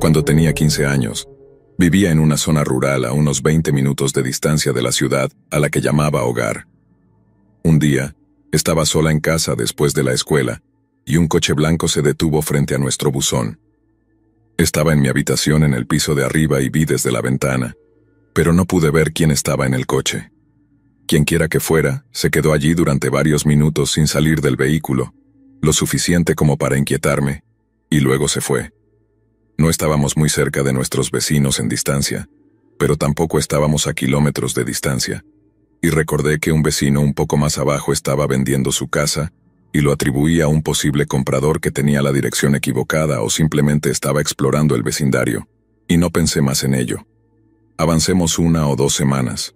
Cuando tenía 15 años, vivía en una zona rural a unos 20 minutos de distancia de la ciudad a la que llamaba hogar. Un día, estaba sola en casa después de la escuela, y un coche blanco se detuvo frente a nuestro buzón. Estaba en mi habitación en el piso de arriba y vi desde la ventana, pero no pude ver quién estaba en el coche. Quienquiera que fuera, se quedó allí durante varios minutos sin salir del vehículo, lo suficiente como para inquietarme, y luego se fue. No estábamos muy cerca de nuestros vecinos en distancia, pero tampoco estábamos a kilómetros de distancia, y recordé que un vecino un poco más abajo estaba vendiendo su casa, y lo atribuí a un posible comprador que tenía la dirección equivocada o simplemente estaba explorando el vecindario, y no pensé más en ello. Avancemos 1 o 2 semanas.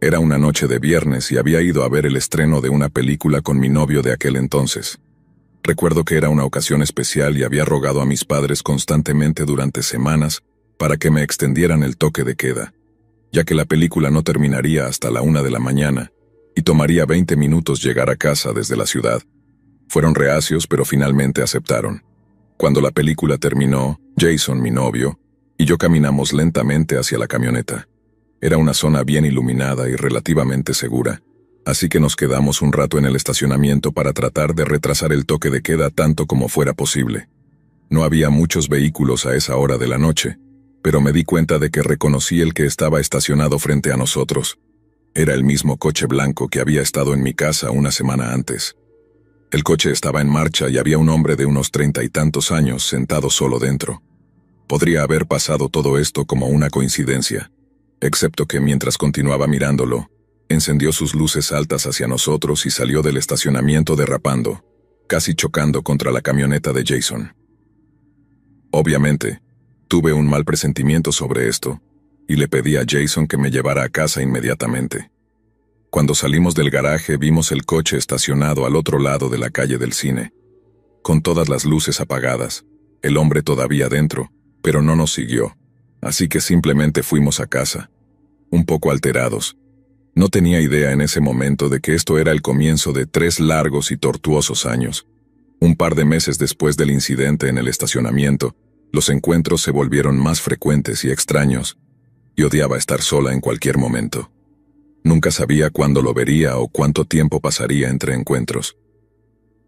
Era una noche de viernes y había ido a ver el estreno de una película con mi novio de aquel entonces. Recuerdo que era una ocasión especial y había rogado a mis padres constantemente durante semanas para que me extendieran el toque de queda, ya que la película no terminaría hasta la 1 de la mañana y tomaría 20 minutos llegar a casa desde la ciudad. Fueron reacios, pero finalmente aceptaron. Cuando la película terminó, Jason, mi novio, y yo caminamos lentamente hacia la camioneta. Era una zona bien iluminada y relativamente segura, así que nos quedamos un rato en el estacionamiento para tratar de retrasar el toque de queda tanto como fuera posible. No había muchos vehículos a esa hora de la noche, pero me di cuenta de que reconocí el que estaba estacionado frente a nosotros. Era el mismo coche blanco que había estado en mi casa una semana antes. El coche estaba en marcha y había un hombre de unos 30 y tantos años sentado solo dentro. Podría haber pasado todo esto como una coincidencia, excepto que mientras continuaba mirándolo, encendió sus luces altas hacia nosotros y salió del estacionamiento derrapando, casi chocando contra la camioneta de Jason. Obviamente, tuve un mal presentimiento sobre esto, y le pedí a Jason que me llevara a casa inmediatamente. Cuando salimos del garaje vimos el coche estacionado al otro lado de la calle del cine, con todas las luces apagadas, el hombre todavía dentro, pero no nos siguió, así que simplemente fuimos a casa, un poco alterados. No tenía idea en ese momento de que esto era el comienzo de 3 largos y tortuosos años. Un par de meses después del incidente en el estacionamiento, los encuentros se volvieron más frecuentes y extraños, y odiaba estar sola en cualquier momento. Nunca sabía cuándo lo vería o cuánto tiempo pasaría entre encuentros.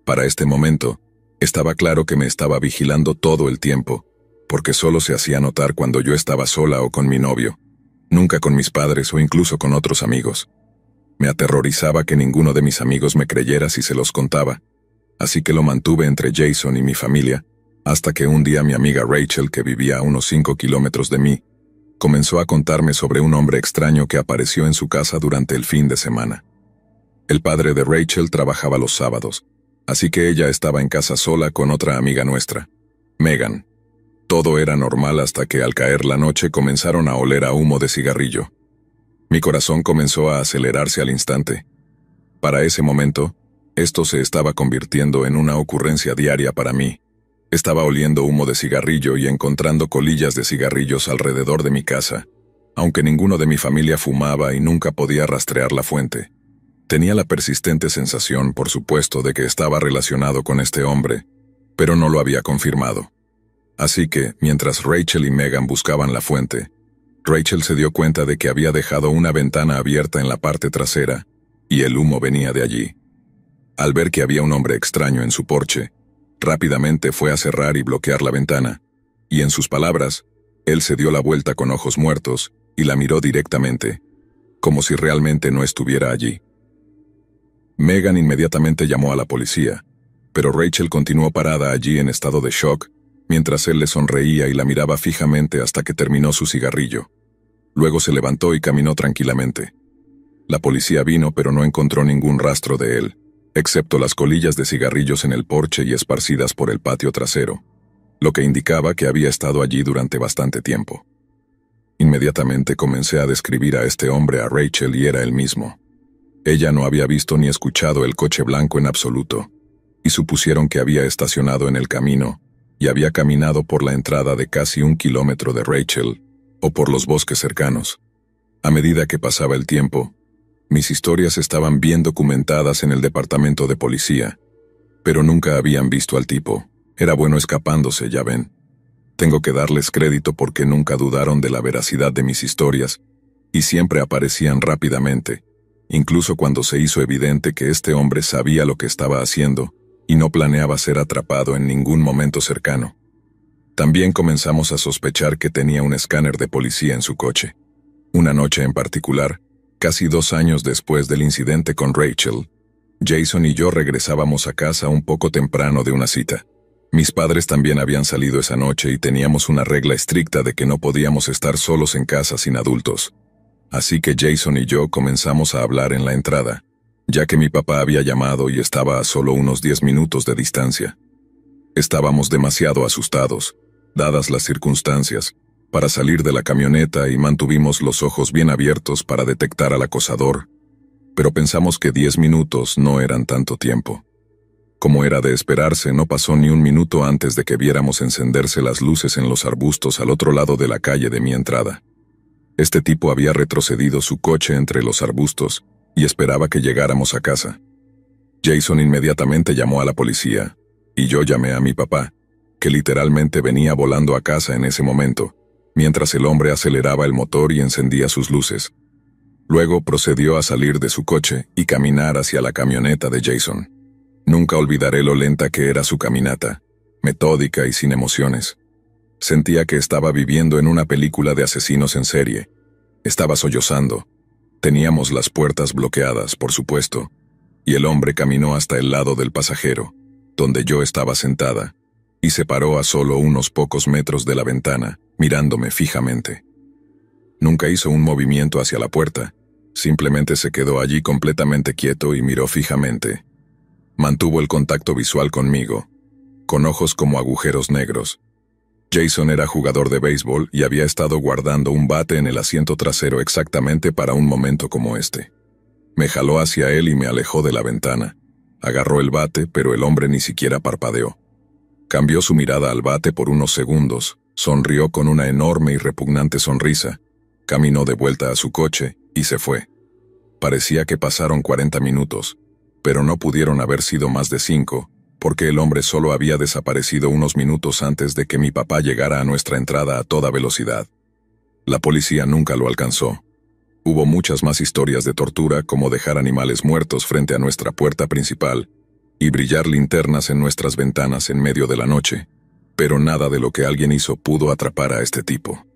Para este momento, estaba claro que me estaba vigilando todo el tiempo, porque solo se hacía notar cuando yo estaba sola o con mi novio, nunca con mis padres o incluso con otros amigos. Me aterrorizaba que ninguno de mis amigos me creyera si se los contaba, así que lo mantuve entre Jason y mi familia, hasta que un día mi amiga Rachel, que vivía a unos 5 kilómetros de mí, comenzó a contarme sobre un hombre extraño que apareció en su casa durante el fin de semana. El padre de Rachel trabajaba los sábados, así que ella estaba en casa sola con otra amiga nuestra, Megan. Todo era normal hasta que al caer la noche comenzaron a oler a humo de cigarrillo. Mi corazón comenzó a acelerarse al instante. Para ese momento, esto se estaba convirtiendo en una ocurrencia diaria para mí. Estaba oliendo humo de cigarrillo y encontrando colillas de cigarrillos alrededor de mi casa, aunque ninguno de mi familia fumaba y nunca podía rastrear la fuente. Tenía la persistente sensación, por supuesto, de que estaba relacionado con este hombre, pero no lo había confirmado. Así que, mientras Rachel y Megan buscaban la fuente, Rachel se dio cuenta de que había dejado una ventana abierta en la parte trasera, y el humo venía de allí. Al ver que había un hombre extraño en su porche, rápidamente fue a cerrar y bloquear la ventana, y en sus palabras, él se dio la vuelta con ojos muertos y la miró directamente, como si realmente no estuviera allí. Megan inmediatamente llamó a la policía, pero Rachel continuó parada allí en estado de shock, mientras él le sonreía y la miraba fijamente hasta que terminó su cigarrillo. Luego se levantó y caminó tranquilamente. La policía vino, pero no encontró ningún rastro de él, excepto las colillas de cigarrillos en el porche y esparcidas por el patio trasero, lo que indicaba que había estado allí durante bastante tiempo. Inmediatamente comencé a describir a este hombre a Rachel y era el mismo. Ella no había visto ni escuchado el coche blanco en absoluto, y supusieron que había estacionado en el camino y había caminado por la entrada de casi 1 kilómetro de Rachel, o por los bosques cercanos. A medida que pasaba el tiempo, mis historias estaban bien documentadas en el departamento de policía, pero nunca habían visto al tipo. Era bueno escapándose, ya ven. Tengo que darles crédito porque nunca dudaron de la veracidad de mis historias y siempre aparecían rápidamente, incluso cuando se hizo evidente que este hombre sabía lo que estaba haciendo y no planeaba ser atrapado en ningún momento cercano. También comenzamos a sospechar que tenía un escáner de policía en su coche. Una noche en particular, casi 2 años después del incidente con Rachel, Jason y yo regresábamos a casa un poco temprano de una cita. Mis padres también habían salido esa noche y teníamos una regla estricta de que no podíamos estar solos en casa sin adultos. Así que Jason y yo comenzamos a hablar en la entrada, ya que mi papá había llamado y estaba a solo unos 10 minutos de distancia. Estábamos demasiado asustados, dadas las circunstancias, para salir de la camioneta y mantuvimos los ojos bien abiertos para detectar al acosador, pero pensamos que 10 minutos no eran tanto tiempo. Como era de esperarse, no pasó ni un minuto antes de que viéramos encenderse las luces en los arbustos al otro lado de la calle de mi entrada. Este tipo había retrocedido su coche entre los arbustos y esperaba que llegáramos a casa. Jason inmediatamente llamó a la policía, y yo llamé a mi papá, que literalmente venía volando a casa en ese momento, mientras el hombre aceleraba el motor y encendía sus luces. Luego procedió a salir de su coche y caminar hacia la camioneta de Jason. Nunca olvidaré lo lenta que era su caminata, metódica y sin emociones. Sentía que estaba viviendo en una película de asesinos en serie. Estaba sollozando. Teníamos las puertas bloqueadas, por supuesto, y el hombre caminó hasta el lado del pasajero, donde yo estaba sentada, y se paró a solo unos pocos metros de la ventana, mirándome fijamente. Nunca hizo un movimiento hacia la puerta, simplemente se quedó allí completamente quieto y miró fijamente. Mantuvo el contacto visual conmigo, con ojos como agujeros negros. Jason era jugador de béisbol y había estado guardando un bate en el asiento trasero exactamente para un momento como este. Me jaló hacia él y me alejó de la ventana. Agarró el bate, pero el hombre ni siquiera parpadeó. Cambió su mirada al bate por unos segundos, sonrió con una enorme y repugnante sonrisa, caminó de vuelta a su coche y se fue. Parecía que pasaron 40 minutos, pero no pudieron haber sido más de 5, porque el hombre solo había desaparecido unos minutos antes de que mi papá llegara a nuestra entrada a toda velocidad. La policía nunca lo alcanzó. Hubo muchas más historias de tortura, como dejar animales muertos frente a nuestra puerta principal y brillar linternas en nuestras ventanas en medio de la noche, pero nada de lo que alguien hizo pudo atrapar a este tipo.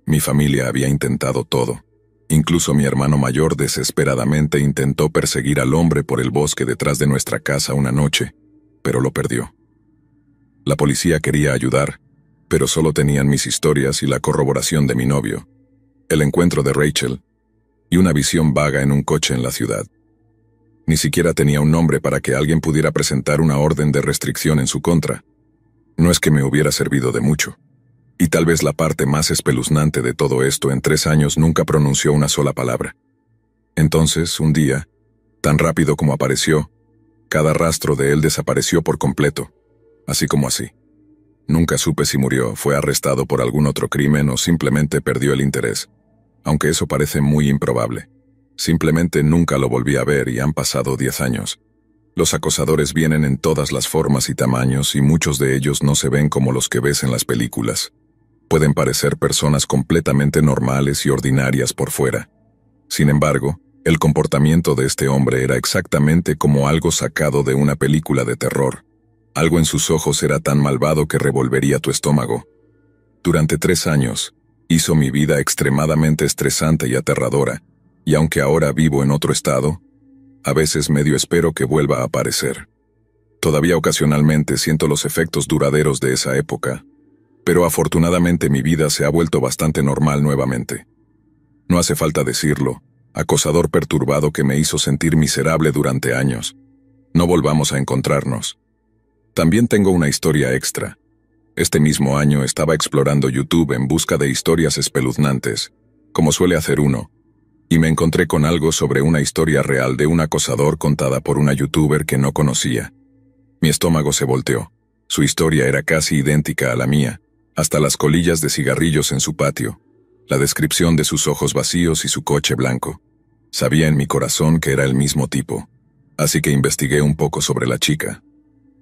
Mi familia había intentado todo. Incluso mi hermano mayor desesperadamente intentó perseguir al hombre por el bosque detrás de nuestra casa una noche, pero lo perdió. La policía quería ayudar, pero solo tenían mis historias y la corroboración de mi novio, el encuentro de Rachel, y una visión vaga en un coche en la ciudad. Ni siquiera tenía un nombre para que alguien pudiera presentar una orden de restricción en su contra. No es que me hubiera servido de mucho. Y tal vez la parte más espeluznante de todo esto, en 3 años nunca pronunció una sola palabra. Entonces, un día, tan rápido como apareció, cada rastro de él desapareció por completo, así como así. Nunca supe si murió, fue arrestado por algún otro crimen o simplemente perdió el interés, aunque eso parece muy improbable. Simplemente nunca lo volví a ver y han pasado 10 años. Los acosadores vienen en todas las formas y tamaños y muchos de ellos no se ven como los que ves en las películas. Pueden parecer personas completamente normales y ordinarias por fuera. Sin embargo, el comportamiento de este hombre era exactamente como algo sacado de una película de terror. Algo en sus ojos era tan malvado que revolvería tu estómago. Durante 3 años, hizo mi vida extremadamente estresante y aterradora, y aunque ahora vivo en otro estado, a veces medio espero que vuelva a aparecer. Todavía ocasionalmente siento los efectos duraderos de esa época, pero afortunadamente mi vida se ha vuelto bastante normal nuevamente. No hace falta decirlo, acosador perturbado que me hizo sentir miserable durante años. No volvamos a encontrarnos. También tengo una historia extra. Este mismo año estaba explorando YouTube en busca de historias espeluznantes, como suele hacer uno, y me encontré con algo sobre una historia real de un acosador contada por una youtuber que no conocía. Mi estómago se volteó. Su historia era casi idéntica a la mía, hasta las colillas de cigarrillos en su patio, la descripción de sus ojos vacíos y su coche blanco. Sabía en mi corazón que era el mismo tipo, así que investigué un poco sobre la chica.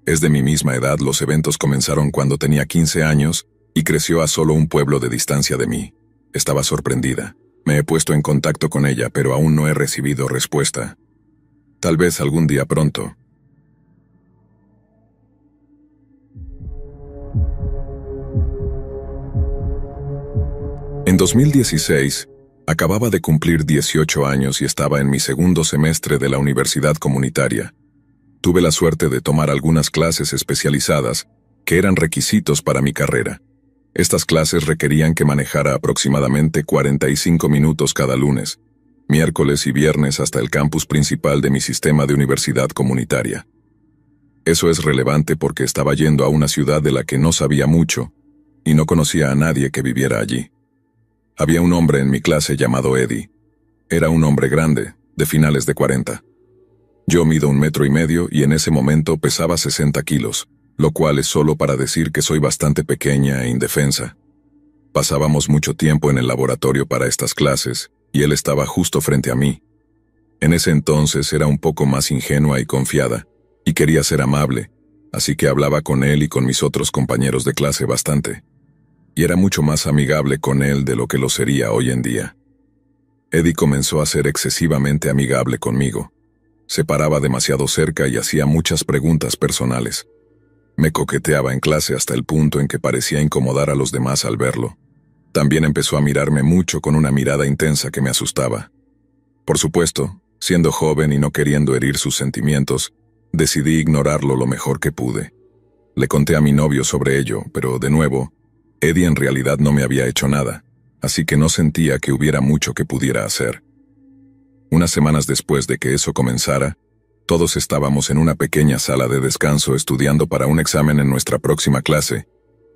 Es de mi misma edad, los eventos comenzaron cuando tenía 15 años, y creció a solo un pueblo de distancia de mí. Estaba sorprendida. Me he puesto en contacto con ella, pero aún no he recibido respuesta. Tal vez algún día pronto. En 2016, acababa de cumplir 18 años y estaba en mi segundo semestre de la universidad comunitaria. Tuve la suerte de tomar algunas clases especializadas que eran requisitos para mi carrera. Estas clases requerían que manejara aproximadamente 45 minutos cada lunes, miércoles y viernes hasta el campus principal de mi sistema de universidad comunitaria. Eso es relevante porque estaba yendo a una ciudad de la que no sabía mucho y no conocía a nadie que viviera allí. Había un hombre en mi clase llamado Eddie. Era un hombre grande, de finales de 40. Yo mido 1,5 metros y en ese momento pesaba 60 kilos, lo cual es solo para decir que soy bastante pequeña e indefensa. Pasábamos mucho tiempo en el laboratorio para estas clases, y él estaba justo frente a mí. En ese entonces era un poco más ingenua y confiada, y quería ser amable, así que hablaba con él y con mis otros compañeros de clase bastante. Y era mucho más amigable con él de lo que lo sería hoy en día. Eddie comenzó a ser excesivamente amigable conmigo. Se paraba demasiado cerca y hacía muchas preguntas personales. Me coqueteaba en clase hasta el punto en que parecía incomodar a los demás al verlo. También empezó a mirarme mucho con una mirada intensa que me asustaba. Por supuesto, siendo joven y no queriendo herir sus sentimientos, decidí ignorarlo lo mejor que pude. Le conté a mi novio sobre ello, pero de nuevo, Eddie en realidad no me había hecho nada, así que no sentía que hubiera mucho que pudiera hacer. Unas semanas después de que eso comenzara, todos estábamos en una pequeña sala de descanso estudiando para un examen en nuestra próxima clase,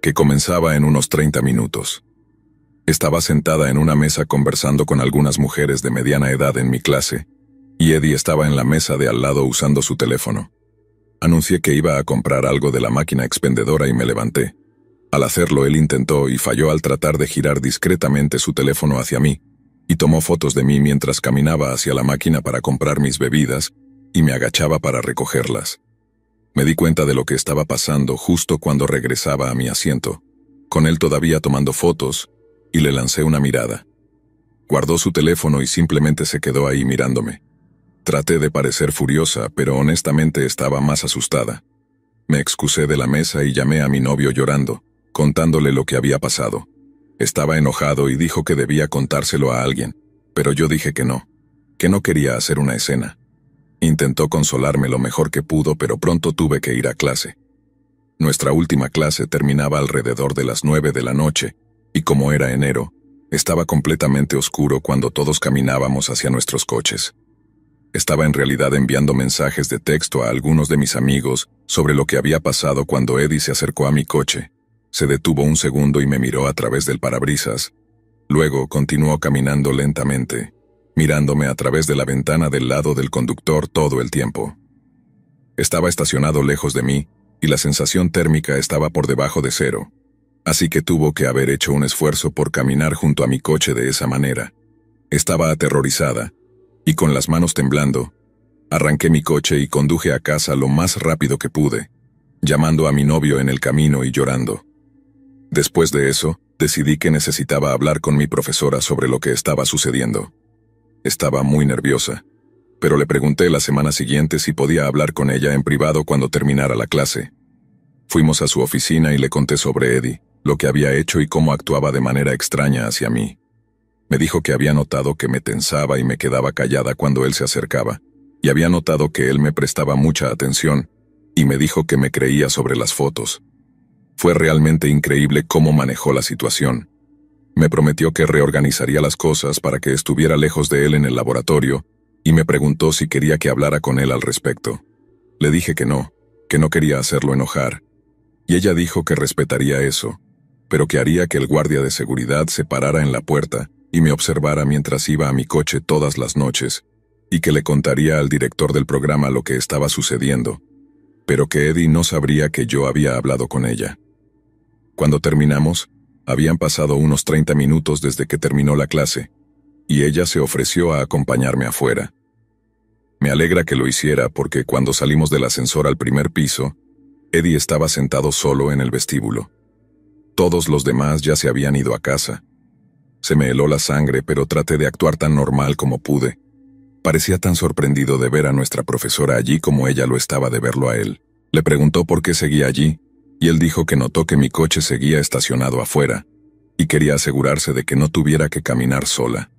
que comenzaba en unos 30 minutos. Estaba sentada en una mesa conversando con algunas mujeres de mediana edad en mi clase, y Eddie estaba en la mesa de al lado usando su teléfono. Anuncié que iba a comprar algo de la máquina expendedora y me levanté. Al hacerlo, él intentó y falló al tratar de girar discretamente su teléfono hacia mí, y tomó fotos de mí mientras caminaba hacia la máquina para comprar mis bebidas, y me agachaba para recogerlas. Me di cuenta de lo que estaba pasando justo cuando regresaba a mi asiento, con él todavía tomando fotos, y le lancé una mirada. Guardó su teléfono y simplemente se quedó ahí mirándome. Traté de parecer furiosa, pero honestamente estaba más asustada. Me excusé de la mesa y llamé a mi novio llorando, contándole lo que había pasado. Estaba enojado y dijo que debía contárselo a alguien, pero yo dije que no quería hacer una escena. Intentó consolarme lo mejor que pudo, pero pronto tuve que ir a clase. Nuestra última clase terminaba alrededor de las 9 de la noche, y como era enero, estaba completamente oscuro cuando todos caminábamos hacia nuestros coches. Estaba en realidad enviando mensajes de texto a algunos de mis amigos sobre lo que había pasado cuando Eddie se acercó a mi coche. Se detuvo un segundo y me miró a través del parabrisas. Luego continuó caminando lentamente, mirándome a través de la ventana del lado del conductor todo el tiempo. Estaba estacionado lejos de mí, y la sensación térmica estaba por debajo de 0. Así que tuvo que haber hecho un esfuerzo por caminar junto a mi coche de esa manera. Estaba aterrorizada, y con las manos temblando, arranqué mi coche y conduje a casa lo más rápido que pude, llamando a mi novio en el camino y llorando. Después de eso, decidí que necesitaba hablar con mi profesora sobre lo que estaba sucediendo. Estaba muy nerviosa, pero le pregunté la semana siguiente si podía hablar con ella en privado cuando terminara la clase. Fuimos a su oficina y le conté sobre Eddie, lo que había hecho y cómo actuaba de manera extraña hacia mí. Me dijo que había notado que me tensaba y me quedaba callada cuando él se acercaba, y había notado que él me prestaba mucha atención, y me dijo que me creía sobre las fotos. Fue realmente increíble cómo manejó la situación. Me prometió que reorganizaría las cosas para que estuviera lejos de él en el laboratorio, y me preguntó si quería que hablara con él al respecto. Le dije que no quería hacerlo enojar, y ella dijo que respetaría eso, pero que haría que el guardia de seguridad se parara en la puerta y me observara mientras iba a mi coche todas las noches, y que le contaría al director del programa lo que estaba sucediendo, pero que Eddie no sabría que yo había hablado con ella. Cuando terminamos, habían pasado unos 30 minutos desde que terminó la clase, y ella se ofreció a acompañarme afuera. Me alegra que lo hiciera porque cuando salimos del ascensor al primer piso, Eddie estaba sentado solo en el vestíbulo. Todos los demás ya se habían ido a casa. Se me heló la sangre, pero traté de actuar tan normal como pude. Parecía tan sorprendido de ver a nuestra profesora allí como ella lo estaba de verlo a él. Le preguntó por qué seguía allí, y él dijo que notó que mi coche seguía estacionado afuera, y quería asegurarse de que no tuviera que caminar sola.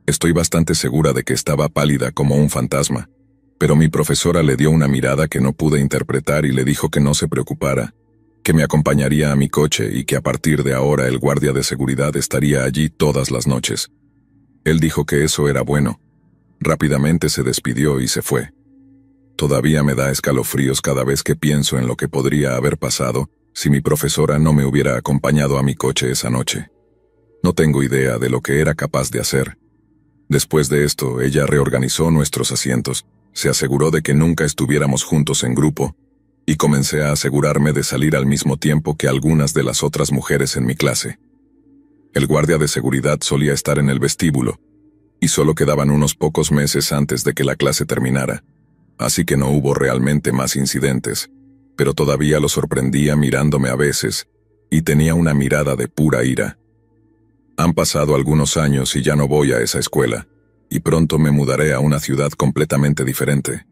Estoy bastante segura de que estaba pálida como un fantasma, pero mi profesora le dio una mirada que no pude interpretar y le dijo que no se preocupara, que me acompañaría a mi coche y que a partir de ahora el guardia de seguridad estaría allí todas las noches. Él dijo que eso era bueno. Rápidamente se despidió y se fue. Todavía me da escalofríos cada vez que pienso en lo que podría haber pasado si mi profesora no me hubiera acompañado a mi coche esa noche. No tengo idea de lo que era capaz de hacer. Después de esto, ella reorganizó nuestros asientos, se aseguró de que nunca estuviéramos juntos en grupo, y comencé a asegurarme de salir al mismo tiempo que algunas de las otras mujeres en mi clase. El guardia de seguridad solía estar en el vestíbulo, y solo quedaban unos pocos meses antes de que la clase terminara, así que no hubo realmente más incidentes, pero todavía lo sorprendía mirándome a veces, y tenía una mirada de pura ira. Han pasado algunos años y ya no voy a esa escuela, y pronto me mudaré a una ciudad completamente diferente.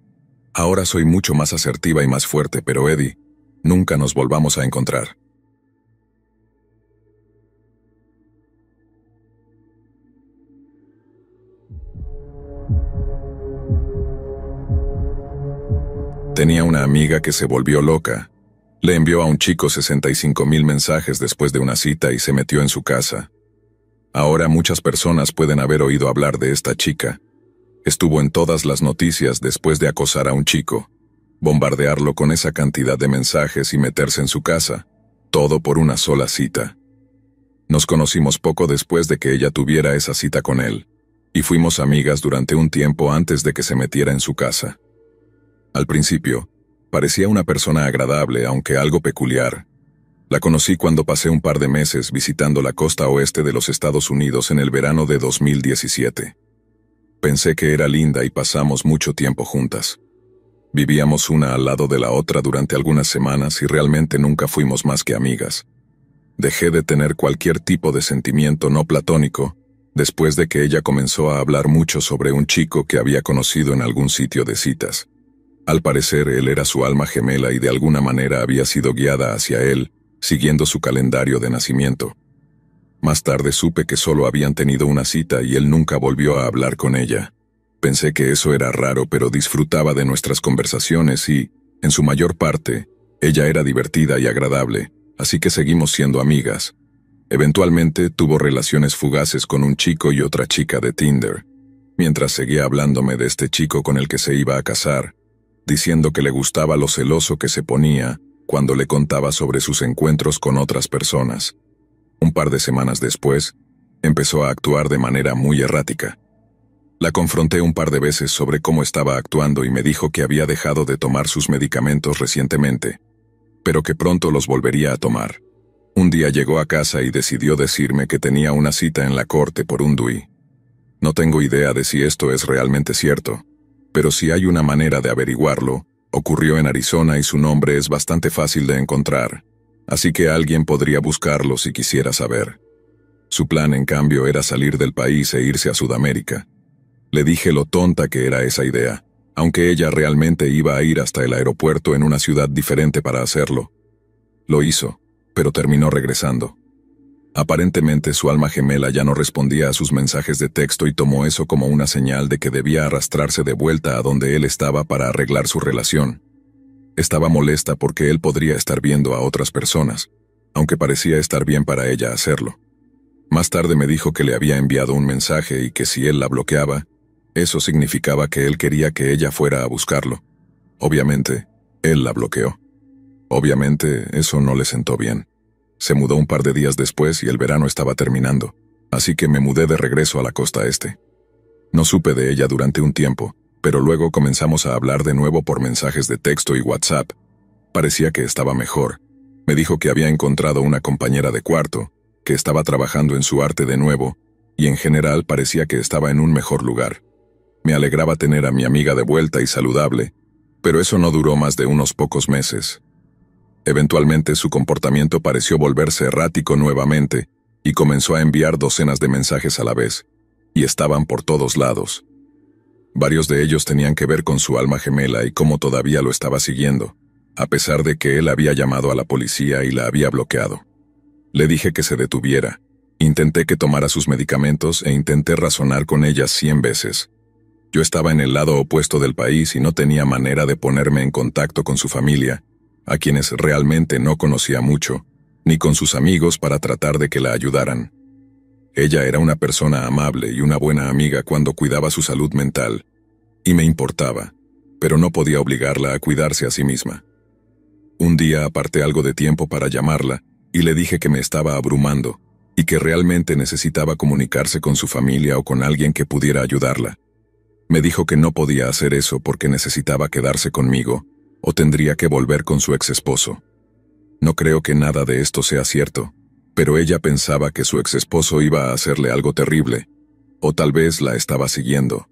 Ahora soy mucho más asertiva y más fuerte, pero Eddie, nunca nos volvamos a encontrar. Tenía una amiga que se volvió loca. Le envió a un chico 65,000 mensajes después de una cita y se metió en su casa. Ahora muchas personas pueden haber oído hablar de esta chica. Estuvo en todas las noticias después de acosar a un chico, bombardearlo con esa cantidad de mensajes y meterse en su casa, todo por una sola cita. Nos conocimos poco después de que ella tuviera esa cita con él, y fuimos amigas durante un tiempo antes de que se metiera en su casa. Al principio, parecía una persona agradable, aunque algo peculiar. La conocí cuando pasé un par de meses visitando la costa oeste de los Estados Unidos en el verano de 2017. Pensé que era linda y pasamos mucho tiempo juntas. Vivíamos una al lado de la otra durante algunas semanas y realmente nunca fuimos más que amigas. Dejé de tener cualquier tipo de sentimiento no platónico después de que ella comenzó a hablar mucho sobre un chico que había conocido en algún sitio de citas. Al parecer él era su alma gemela y de alguna manera había sido guiada hacia él, siguiendo su calendario de nacimiento. Más tarde supe que solo habían tenido una cita y él nunca volvió a hablar con ella. Pensé que eso era raro, pero disfrutaba de nuestras conversaciones y, en su mayor parte, ella era divertida y agradable, así que seguimos siendo amigas. Eventualmente tuvo relaciones fugaces con un chico y otra chica de Tinder, mientras seguía hablándome de este chico con el que se iba a casar, diciendo que le gustaba lo celoso que se ponía cuando le contaba sobre sus encuentros con otras personas. Un par de semanas después, empezó a actuar de manera muy errática. La confronté un par de veces sobre cómo estaba actuando y me dijo que había dejado de tomar sus medicamentos recientemente, pero que pronto los volvería a tomar. Un día llegó a casa y decidió decirme que tenía una cita en la corte por un DUI. No tengo idea de si esto es realmente cierto, pero si hay una manera de averiguarlo, ocurrió en Arizona y su nombre es bastante fácil de encontrar, así que alguien podría buscarlo si quisiera saber. Su plan, en cambio, era salir del país e irse a Sudamérica. Le dije lo tonta que era esa idea, aunque ella realmente iba a ir hasta el aeropuerto en una ciudad diferente para hacerlo. Lo hizo, pero terminó regresando. Aparentemente su alma gemela ya no respondía a sus mensajes de texto y tomó eso como una señal de que debía arrastrarse de vuelta a donde él estaba para arreglar su relación. Estaba molesta porque él podría estar viendo a otras personas, aunque parecía estar bien para ella hacerlo. Más tarde me dijo que le había enviado un mensaje y que si él la bloqueaba, eso significaba que él quería que ella fuera a buscarlo. Obviamente, él la bloqueó. Obviamente, eso no le sentó bien. Se mudó un par de días después y el verano estaba terminando, así que me mudé de regreso a la costa este. No supe de ella durante un tiempo, pero luego comenzamos a hablar de nuevo por mensajes de texto y WhatsApp. Parecía que estaba mejor. Me dijo que había encontrado una compañera de cuarto, que estaba trabajando en su arte de nuevo, y en general parecía que estaba en un mejor lugar. Me alegraba tener a mi amiga de vuelta y saludable, pero eso no duró más de unos pocos meses. Eventualmente su comportamiento pareció volverse errático nuevamente y comenzó a enviar docenas de mensajes a la vez, y estaban por todos lados. Varios de ellos tenían que ver con su alma gemela y cómo todavía lo estaba siguiendo, a pesar de que él había llamado a la policía y la había bloqueado. Le dije que se detuviera, intenté que tomara sus medicamentos e intenté razonar con ella 100 veces. Yo estaba en el lado opuesto del país y no tenía manera de ponerme en contacto con su familia, a quienes realmente no conocía mucho, ni con sus amigos para tratar de que la ayudaran. Ella era una persona amable y una buena amiga cuando cuidaba su salud mental, y me importaba, pero no podía obligarla a cuidarse a sí misma. Un día aparté algo de tiempo para llamarla y le dije que me estaba abrumando y que realmente necesitaba comunicarse con su familia o con alguien que pudiera ayudarla. Me dijo que no podía hacer eso porque necesitaba quedarse conmigo o tendría que volver con su ex esposo. No creo que nada de esto sea cierto, pero ella pensaba que su ex esposo iba a hacerle algo terrible, o tal vez la estaba siguiendo,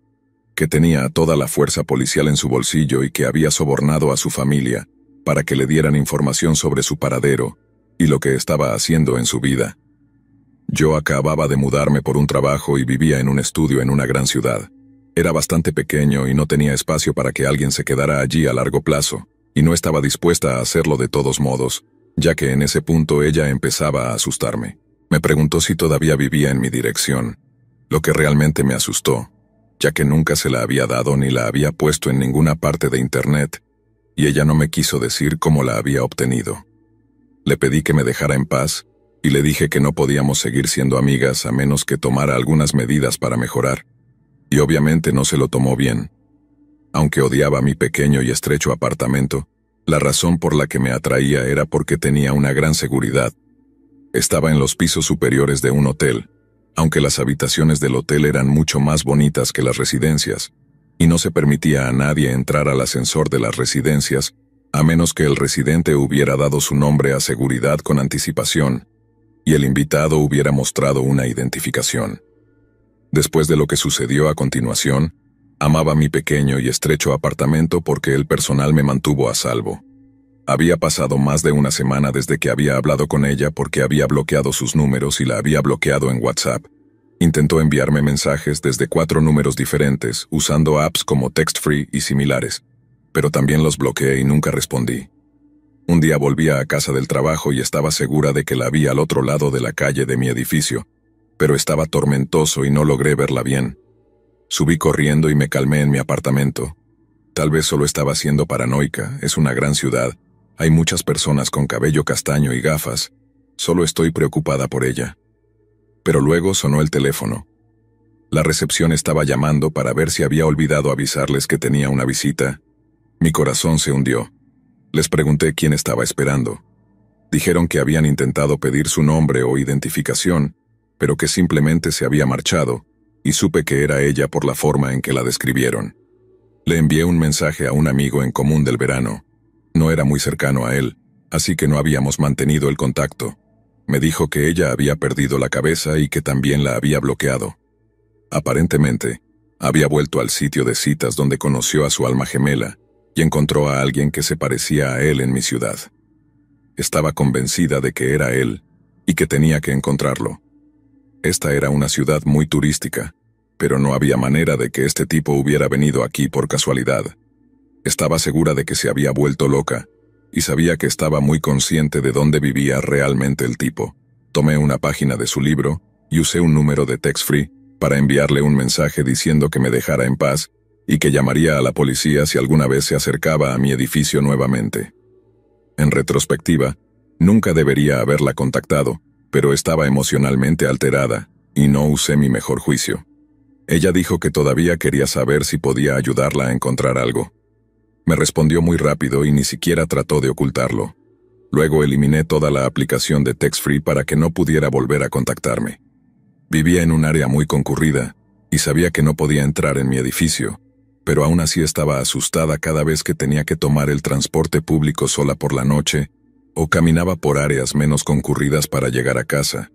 que tenía toda la fuerza policial en su bolsillo y que había sobornado a su familia para que le dieran información sobre su paradero y lo que estaba haciendo en su vida. Yo acababa de mudarme por un trabajo y vivía en un estudio en una gran ciudad. Era bastante pequeño y no tenía espacio para que alguien se quedara allí a largo plazo, y no estaba dispuesta a hacerlo de todos modos, ya que en ese punto ella empezaba a asustarme. Me preguntó si todavía vivía en mi dirección, lo que realmente me asustó, ya que nunca se la había dado ni la había puesto en ninguna parte de internet, y ella no me quiso decir cómo la había obtenido. Le pedí que me dejara en paz, y le dije que no podíamos seguir siendo amigas a menos que tomara algunas medidas para mejorar, y obviamente no se lo tomó bien. Aunque odiaba mi pequeño y estrecho apartamento, la razón por la que me atraía era porque tenía una gran seguridad. Estaba en los pisos superiores de un hotel, aunque las habitaciones del hotel eran mucho más bonitas que las residencias, y no se permitía a nadie entrar al ascensor de las residencias, a menos que el residente hubiera dado su nombre a seguridad con anticipación, y el invitado hubiera mostrado una identificación. Después de lo que sucedió a continuación, amaba mi pequeño y estrecho apartamento porque el personal me mantuvo a salvo. Había pasado más de una semana desde que había hablado con ella porque había bloqueado sus números y la había bloqueado en WhatsApp. Intentó enviarme mensajes desde 4 números diferentes, usando apps como TextFree y similares, pero también los bloqueé y nunca respondí. Un día volví a casa del trabajo y estaba segura de que la vi al otro lado de la calle de mi edificio, pero estaba tormentoso y no logré verla bien. Subí corriendo y me calmé en mi apartamento. Tal vez solo estaba siendo paranoica, es una gran ciudad, hay muchas personas con cabello castaño y gafas, solo estoy preocupada por ella. Pero luego sonó el teléfono. La recepción estaba llamando para ver si había olvidado avisarles que tenía una visita. Mi corazón se hundió. Les pregunté quién estaba esperando. Dijeron que habían intentado pedir su nombre o identificación, pero que simplemente se había marchado, y supe que era ella por la forma en que la describieron. Le envié un mensaje a un amigo en común del verano. No era muy cercano a él, así que no habíamos mantenido el contacto. Me dijo que ella había perdido la cabeza y que también la había bloqueado. Aparentemente, había vuelto al sitio de citas donde conoció a su alma gemela y encontró a alguien que se parecía a él en mi ciudad. Estaba convencida de que era él y que tenía que encontrarlo. Esta era una ciudad muy turística, pero no había manera de que este tipo hubiera venido aquí por casualidad. Estaba segura de que se había vuelto loca, y sabía que estaba muy consciente de dónde vivía realmente el tipo. Tomé una página de su libro y usé un número de TextFree para enviarle un mensaje diciendo que me dejara en paz y que llamaría a la policía si alguna vez se acercaba a mi edificio nuevamente. En retrospectiva, nunca debería haberla contactado, pero estaba emocionalmente alterada, y no usé mi mejor juicio. Ella dijo que todavía quería saber si podía ayudarla a encontrar algo. Me respondió muy rápido y ni siquiera trató de ocultarlo. Luego eliminé toda la aplicación de TextFree para que no pudiera volver a contactarme. Vivía en un área muy concurrida, y sabía que no podía entrar en mi edificio, pero aún así estaba asustada cada vez que tenía que tomar el transporte público sola por la noche, o caminaba por áreas menos concurridas para llegar a casa.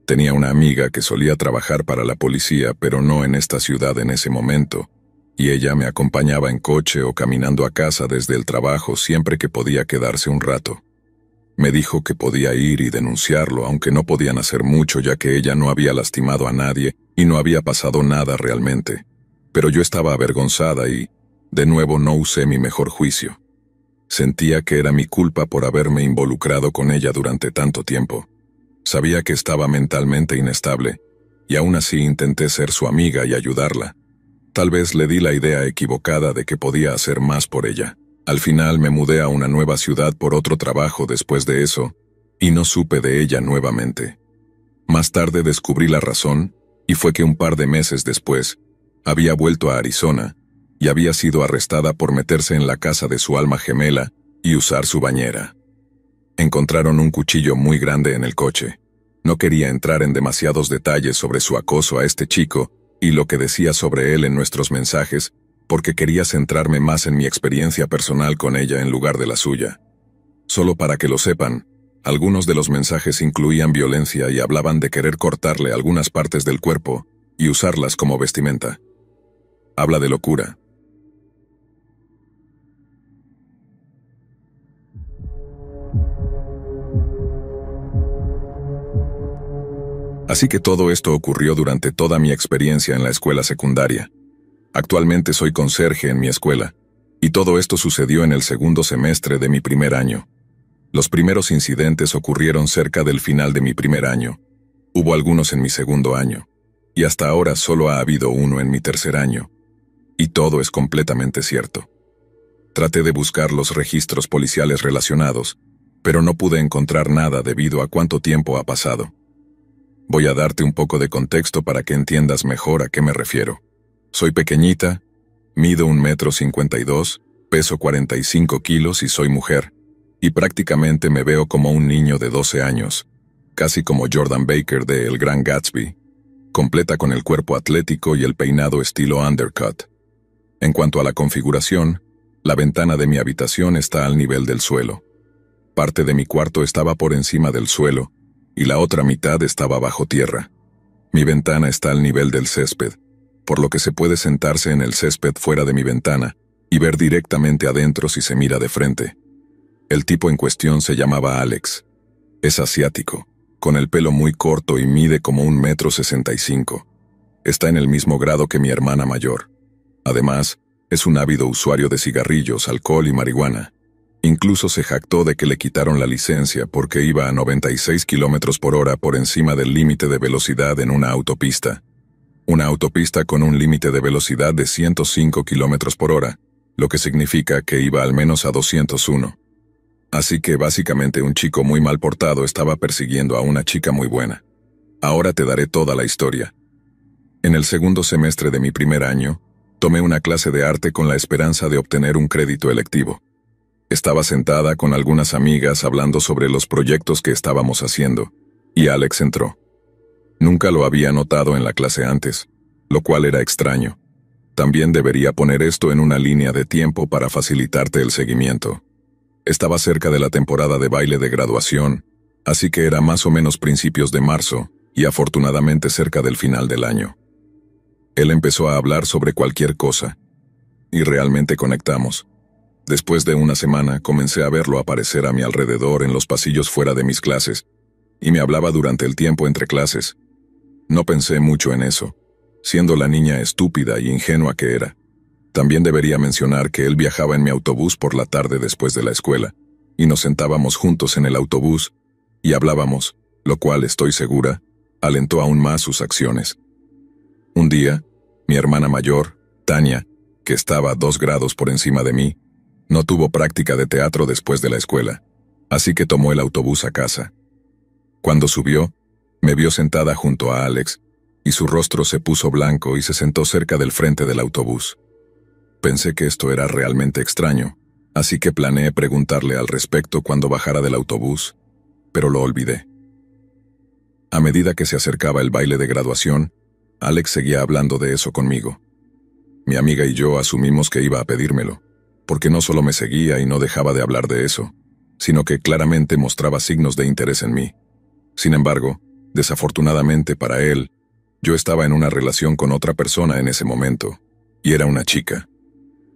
Tenía una amiga que solía trabajar para la policía, pero no en esta ciudad en ese momento, y ella me acompañaba en coche o caminando a casa desde el trabajo siempre que podía quedarse un rato. Me dijo que podía ir y denunciarlo, aunque no podían hacer mucho ya que ella no había lastimado a nadie y no había pasado nada realmente. Pero yo estaba avergonzada y, de nuevo, no usé mi mejor juicio. Sentía que era mi culpa por haberme involucrado con ella durante tanto tiempo. Sabía que estaba mentalmente inestable, y aún así intenté ser su amiga y ayudarla. Tal vez le di la idea equivocada de que podía hacer más por ella. Al final me mudé a una nueva ciudad por otro trabajo después de eso, y no supe de ella nuevamente. Más tarde descubrí la razón, y fue que un par de meses después, había vuelto a Arizona, y había sido arrestada por meterse en la casa de su alma gemela y usar su bañera. Encontraron un cuchillo muy grande en el coche. No quería entrar en demasiados detalles sobre su acoso a este chico y lo que decía sobre él en nuestros mensajes, porque quería centrarme más en mi experiencia personal con ella en lugar de la suya. Solo para que lo sepan, algunos de los mensajes incluían violencia y hablaban de querer cortarle algunas partes del cuerpo y usarlas como vestimenta. Habla de locura. Así que todo esto ocurrió durante toda mi experiencia en la escuela secundaria. Actualmente soy conserje en mi escuela, y todo esto sucedió en el segundo semestre de mi primer año. Los primeros incidentes ocurrieron cerca del final de mi primer año. Hubo algunos en mi segundo año, y hasta ahora solo ha habido uno en mi tercer año. Y todo es completamente cierto. Traté de buscar los registros policiales relacionados, pero no pude encontrar nada debido a cuánto tiempo ha pasado. Voy a darte un poco de contexto para que entiendas mejor a qué me refiero. Soy pequeñita, mido 1,52 m, peso 45 kilos y soy mujer, y prácticamente me veo como un niño de 12 años, casi como Jordan Baker de El Gran Gatsby, completa con el cuerpo atlético y el peinado estilo undercut. En cuanto a la configuración, la ventana de mi habitación está al nivel del suelo. Parte de mi cuarto estaba por encima del suelo, y la otra mitad estaba bajo tierra. Mi ventana está al nivel del césped, por lo que se puede sentarse en el césped fuera de mi ventana y ver directamente adentro si se mira de frente. El tipo en cuestión se llamaba Alex. Es asiático, con el pelo muy corto y mide como 1,65 m. Está en el mismo grado que mi hermana mayor. Además, es un ávido usuario de cigarrillos, alcohol y marihuana. Incluso se jactó de que le quitaron la licencia porque iba a 96 km/h por encima del límite de velocidad en una autopista. Una autopista con un límite de velocidad de 105 km/h, lo que significa que iba al menos a 201. Así que básicamente un chico muy mal portado estaba persiguiendo a una chica muy buena. Ahora te daré toda la historia. En el segundo semestre de mi primer año, tomé una clase de arte con la esperanza de obtener un crédito electivo. Estaba sentada con algunas amigas hablando sobre los proyectos que estábamos haciendo, y Alex entró. Nunca lo había notado en la clase antes, lo cual era extraño. También debería poner esto en una línea de tiempo para facilitarte el seguimiento. Estaba cerca de la temporada de baile de graduación, así que era más o menos principios de marzo, y afortunadamente cerca del final del año. Él empezó a hablar sobre cualquier cosa, y realmente conectamos. Después de una semana, comencé a verlo aparecer a mi alrededor en los pasillos fuera de mis clases, y me hablaba durante el tiempo entre clases. No pensé mucho en eso, siendo la niña estúpida y ingenua que era. También debería mencionar que él viajaba en mi autobús por la tarde después de la escuela, y nos sentábamos juntos en el autobús, y hablábamos, lo cual, estoy segura, alentó aún más sus acciones. Un día, mi hermana mayor, Tania, que estaba 2 grados por encima de mí, no tuvo práctica de teatro después de la escuela, así que tomó el autobús a casa. Cuando subió, me vio sentada junto a Alex, y su rostro se puso blanco y se sentó cerca del frente del autobús. Pensé que esto era realmente extraño, así que planeé preguntarle al respecto cuando bajara del autobús, pero lo olvidé. A medida que se acercaba el baile de graduación, Alex seguía hablando de eso conmigo. Mi amiga y yo asumimos que iba a pedírmelo, porque no solo me seguía y no dejaba de hablar de eso, sino que claramente mostraba signos de interés en mí. Sin embargo, desafortunadamente para él, yo estaba en una relación con otra persona en ese momento, y era una chica.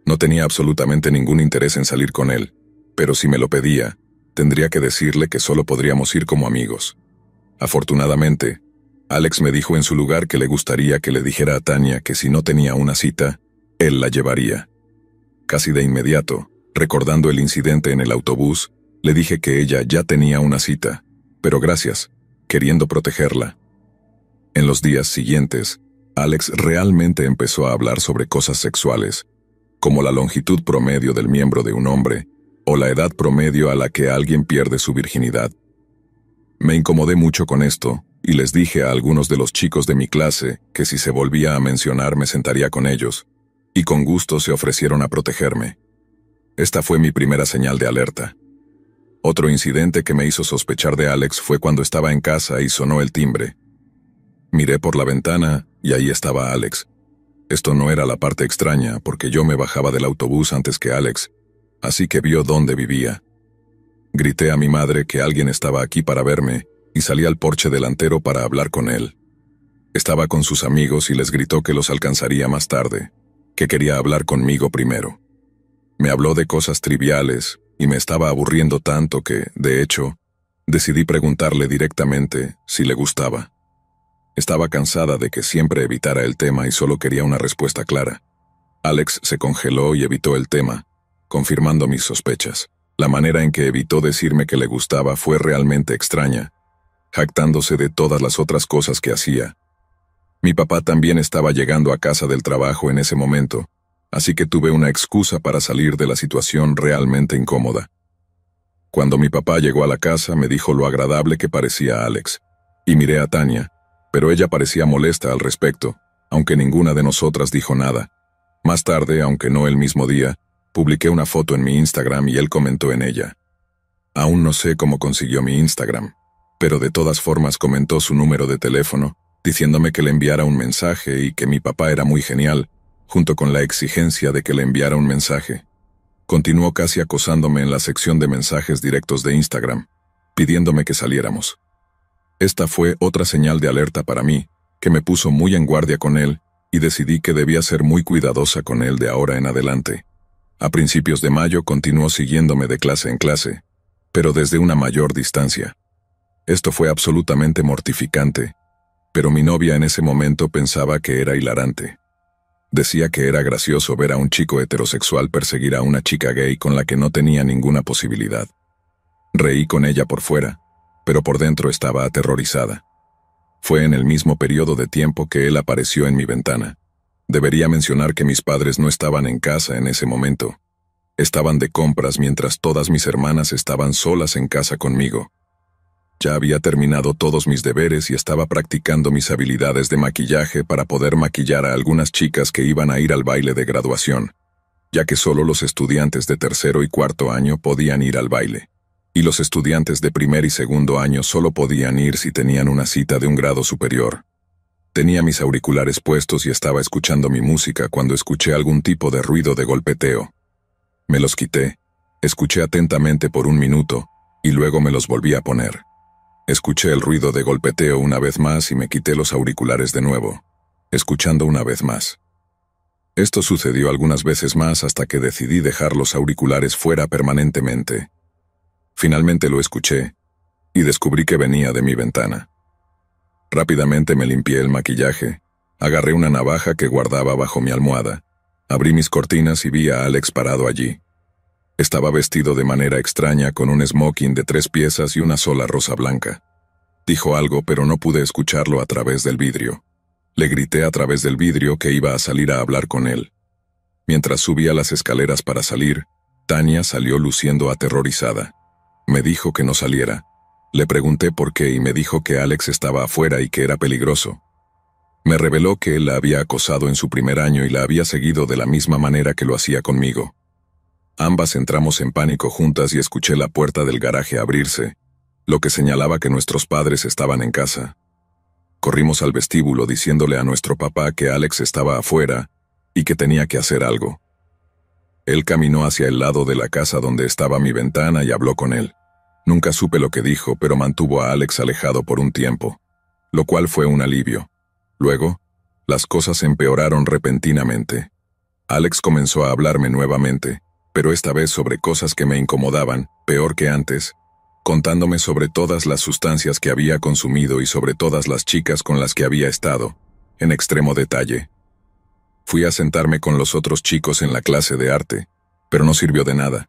No tenía absolutamente ningún interés en salir con él, pero si me lo pedía, Tendría que decirle que solo podríamos ir como amigos. Afortunadamente, Alex me dijo en su lugar que le gustaría que le dijera a Tania que si no tenía una cita, él la llevaría. Casi de inmediato, recordando el incidente en el autobús, le dije que ella ya tenía una cita, pero gracias, queriendo protegerla. En los días siguientes, Alex realmente empezó a hablar sobre cosas sexuales, como la longitud promedio del miembro de un hombre, o la edad promedio a la que alguien pierde su virginidad. Me incomodé mucho con esto, y les dije a algunos de los chicos de mi clase que si se volvía a mencionar me sentaría con ellos, y con gusto se ofrecieron a protegerme. Esta fue mi primera señal de alerta. Otro incidente que me hizo sospechar de Alex fue cuando estaba en casa y sonó el timbre. Miré por la ventana y ahí estaba Alex. Esto no era la parte extraña, porque yo me bajaba del autobús antes que Alex, así que vio dónde vivía. Grité a mi madre que alguien estaba aquí para verme y salí al porche delantero para hablar con él. Estaba con sus amigos y les gritó que los alcanzaría más tarde, que quería hablar conmigo primero. Me habló de cosas triviales y me estaba aburriendo tanto que, de hecho, decidí preguntarle directamente si le gustaba. Estaba cansada de que siempre evitara el tema y solo quería una respuesta clara. Alex se congeló y evitó el tema, confirmando mis sospechas. La manera en que evitó decirme que le gustaba fue realmente extraña, jactándose de todas las otras cosas que hacía. Mi papá también estaba llegando a casa del trabajo en ese momento, así que tuve una excusa para salir de la situación realmente incómoda. Cuando mi papá llegó a la casa me dijo lo agradable que parecía Alex, y miré a Tania, pero ella parecía molesta al respecto, aunque ninguna de nosotras dijo nada. Más tarde, aunque no el mismo día, publiqué una foto en mi Instagram y él comentó en ella. Aún no sé cómo consiguió mi Instagram, pero de todas formas comentó su número de teléfono, diciéndome que le enviara un mensaje y que mi papá era muy genial, junto con la exigencia de que le enviara un mensaje. Continuó casi acosándome en la sección de mensajes directos de Instagram, pidiéndome que saliéramos. Esta fue otra señal de alerta para mí, que me puso muy en guardia con él, y decidí que debía ser muy cuidadosa con él de ahora en adelante. A principios de mayo continuó siguiéndome de clase en clase, pero desde una mayor distancia. Esto fue absolutamente mortificante, pero mi novia en ese momento pensaba que era hilarante. Decía que era gracioso ver a un chico heterosexual perseguir a una chica gay con la que no tenía ninguna posibilidad. Reí con ella por fuera, pero por dentro estaba aterrorizada. Fue en el mismo periodo de tiempo que él apareció en mi ventana. Debería mencionar que mis padres no estaban en casa en ese momento. Estaban de compras mientras todas mis hermanas estaban solas en casa conmigo. Ya había terminado todos mis deberes y estaba practicando mis habilidades de maquillaje para poder maquillar a algunas chicas que iban a ir al baile de graduación, ya que solo los estudiantes de tercero y cuarto año podían ir al baile, y los estudiantes de primer y segundo año solo podían ir si tenían una cita de un grado superior. Tenía mis auriculares puestos y estaba escuchando mi música cuando escuché algún tipo de ruido de golpeteo. Me los quité, escuché atentamente por un minuto, y luego me los volví a poner. Escuché el ruido de golpeteo una vez más y me quité los auriculares de nuevo, escuchando una vez más. Esto sucedió algunas veces más hasta que decidí dejar los auriculares fuera permanentemente. Finalmente lo escuché, y descubrí que venía de mi ventana. Rápidamente me limpié el maquillaje, agarré una navaja que guardaba bajo mi almohada, abrí mis cortinas y vi a Alex parado allí. Estaba vestido de manera extraña con un smoking de 3 piezas y una sola rosa blanca. Dijo algo, pero no pude escucharlo a través del vidrio. Le grité a través del vidrio que iba a salir a hablar con él. Mientras subía las escaleras para salir, Tania salió luciendo aterrorizada. Me dijo que no saliera. Le pregunté por qué y me dijo que Alex estaba afuera y que era peligroso. Me reveló que él la había acosado en su primer año y la había seguido de la misma manera que lo hacía conmigo. Ambas entramos en pánico juntas y escuché la puerta del garaje abrirse, lo que señalaba que nuestros padres estaban en casa. Corrimos al vestíbulo diciéndole a nuestro papá que Alex estaba afuera y que tenía que hacer algo. Él caminó hacia el lado de la casa donde estaba mi ventana y habló con él. Nunca supe lo que dijo, pero mantuvo a Alex alejado por un tiempo, lo cual fue un alivio. Luego, las cosas empeoraron repentinamente. Alex comenzó a hablarme nuevamente, pero esta vez sobre cosas que me incomodaban, peor que antes, contándome sobre todas las sustancias que había consumido y sobre todas las chicas con las que había estado, en extremo detalle. Fui a sentarme con los otros chicos en la clase de arte, pero no sirvió de nada.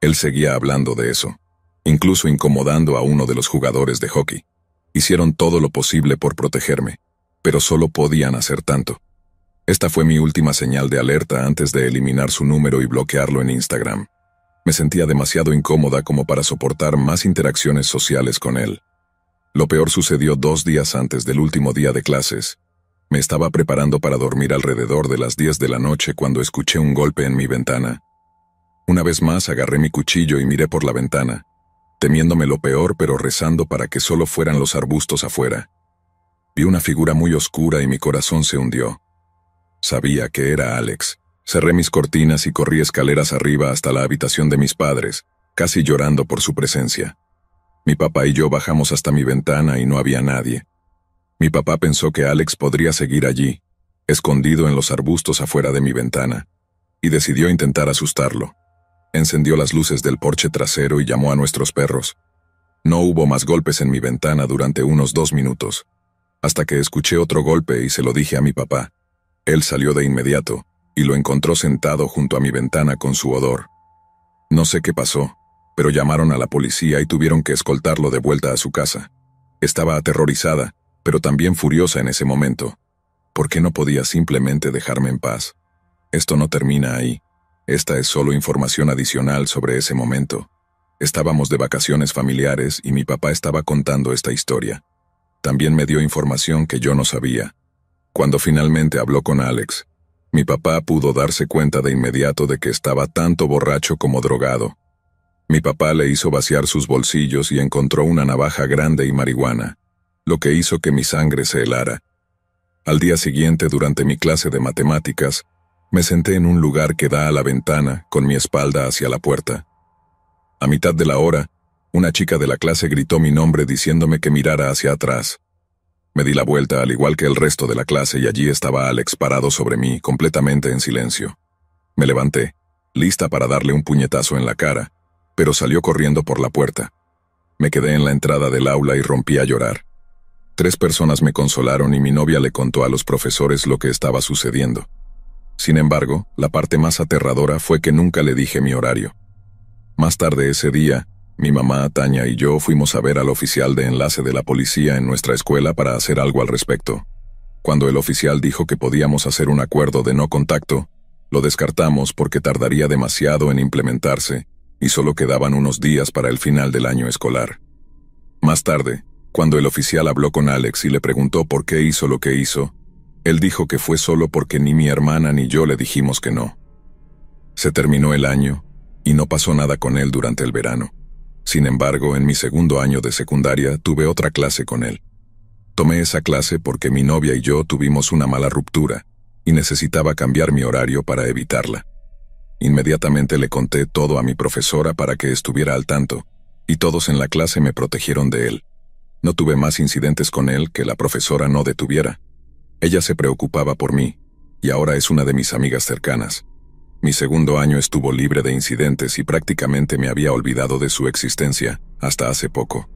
Él seguía hablando de eso, incluso incomodando a uno de los jugadores de hockey. Hicieron todo lo posible por protegerme, pero solo podían hacer tanto. Esta fue mi última señal de alerta antes de eliminar su número y bloquearlo en Instagram. Me sentía demasiado incómoda como para soportar más interacciones sociales con él. Lo peor sucedió 2 días antes del último día de clases. Me estaba preparando para dormir alrededor de las 10 de la noche cuando escuché un golpe en mi ventana. Una vez más agarré mi cuchillo y miré por la ventana, temiéndome lo peor pero rezando para que solo fueran los arbustos afuera. Vi una figura muy oscura y mi corazón se hundió. Sabía que era Alex. Cerré mis cortinas y corrí escaleras arriba hasta la habitación de mis padres, casi llorando por su presencia. Mi papá y yo bajamos hasta mi ventana y no había nadie. Mi papá pensó que Alex podría seguir allí, escondido en los arbustos afuera de mi ventana, y decidió intentar asustarlo. Encendió las luces del porche trasero y llamó a nuestros perros. No hubo más golpes en mi ventana durante unos 2 minutos, hasta que escuché otro golpe y se lo dije a mi papá. Él salió de inmediato, y lo encontró sentado junto a mi ventana con su odor. No sé qué pasó, pero llamaron a la policía y tuvieron que escoltarlo de vuelta a su casa. Estaba aterrorizada, pero también furiosa en ese momento. ¿Por qué no podía simplemente dejarme en paz? Esto no termina ahí. Esta es solo información adicional sobre ese momento. Estábamos de vacaciones familiares y mi papá estaba contando esta historia. También me dio información que yo no sabía. Cuando finalmente habló con Alex, mi papá pudo darse cuenta de inmediato de que estaba tanto borracho como drogado. Mi papá le hizo vaciar sus bolsillos y encontró una navaja grande y marihuana, lo que hizo que mi sangre se helara. Al día siguiente, durante mi clase de matemáticas, me senté en un lugar que da a la ventana, con mi espalda hacia la puerta. A mitad de la hora, una chica de la clase gritó mi nombre diciéndome que mirara hacia atrás. Me di la vuelta al igual que el resto de la clase y allí estaba Alex parado sobre mí, completamente en silencio. Me levanté, lista para darle un puñetazo en la cara, pero salió corriendo por la puerta. Me quedé en la entrada del aula y rompí a llorar. 3 personas me consolaron y mi novia le contó a los profesores lo que estaba sucediendo. Sin embargo, la parte más aterradora fue que nunca le dije mi horario. Más tarde ese día, mi mamá, Tania y yo fuimos a ver al oficial de enlace de la policía en nuestra escuela para hacer algo al respecto. Cuando el oficial dijo que podíamos hacer un acuerdo de no contacto, lo descartamos porque tardaría demasiado en implementarse y solo quedaban unos días para el final del año escolar. Más tarde, cuando el oficial habló con Alex y le preguntó por qué hizo lo que hizo, él dijo que fue solo porque ni mi hermana ni yo le dijimos que no. Se terminó el año y no pasó nada con él durante el verano. Sin embargo, en mi 2º año de secundaria tuve otra clase con él. Tomé esa clase porque mi novia y yo tuvimos una mala ruptura y necesitaba cambiar mi horario para evitarla. Inmediatamente le conté todo a mi profesora para que estuviera al tanto, y todos en la clase me protegieron de él. No tuve más incidentes con él que la profesora no detuviera. Ella se preocupaba por mí, y ahora es una de mis amigas cercanas. Mi 2º año estuvo libre de incidentes y prácticamente me había olvidado de su existencia, hasta hace poco.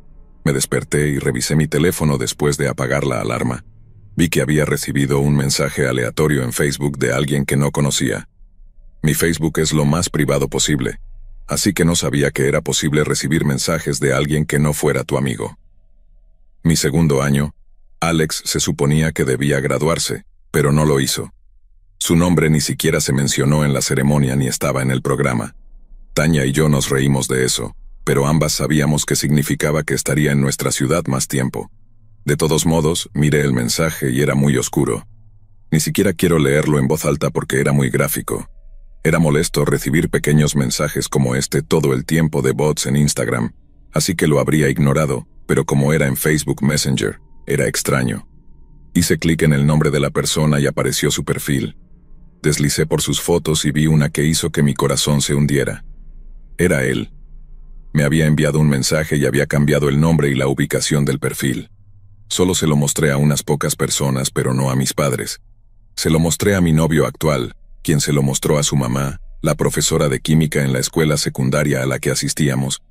Me desperté y revisé mi teléfono después de apagar la alarma. Vi que había recibido un mensaje aleatorio en Facebook de alguien que no conocía. Mi Facebook es lo más privado posible, así que no sabía que era posible recibir mensajes de alguien que no fuera tu amigo. Mi 2º año, Alex se suponía que debía graduarse, pero no lo hizo. Su nombre ni siquiera se mencionó en la ceremonia ni estaba en el programa. Tania y yo nos reímos de eso, pero ambas sabíamos que significaba que estaría en nuestra ciudad más tiempo. De todos modos, miré el mensaje y era muy oscuro. Ni siquiera quiero leerlo en voz alta porque era muy gráfico. Era molesto recibir pequeños mensajes como este todo el tiempo de bots en Instagram, así que lo habría ignorado, pero como era en Facebook Messenger, era extraño. Hice clic en el nombre de la persona y apareció su perfil. Deslicé por sus fotos y vi una que hizo que mi corazón se hundiera. Era él. Me había enviado un mensaje y había cambiado el nombre y la ubicación del perfil. Solo se lo mostré a unas pocas personas, pero no a mis padres. Se lo mostré a mi novio actual, quien se lo mostró a su mamá, la profesora de química en la escuela secundaria a la que asistíamos,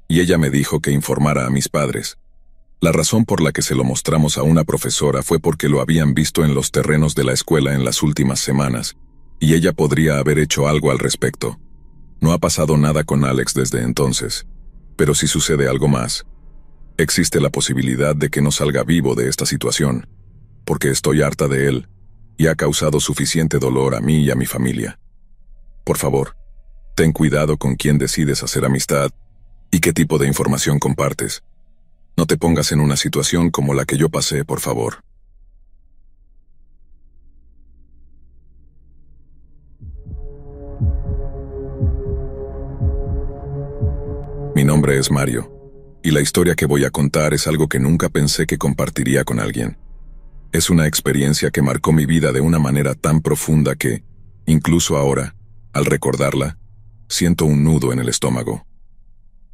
y ella me dijo que informara a mis padres. La razón por la que se lo mostramos a una profesora fue porque lo habían visto en los terrenos de la escuela en las últimas semanas, y ella podría haber hecho algo al respecto. No ha pasado nada con Alex desde entonces, pero si sucede algo más, existe la posibilidad de que no salga vivo de esta situación, porque estoy harta de él, y ha causado suficiente dolor a mí y a mi familia. Por favor, ten cuidado con quién decides hacer amistad y qué tipo de información compartes. No te pongas en una situación como la que yo pasé, por favor. Mi nombre es Mario, y la historia que voy a contar es algo que nunca pensé que compartiría con alguien. Es una experiencia que marcó mi vida de una manera tan profunda que, incluso ahora, al recordarla, siento un nudo en el estómago.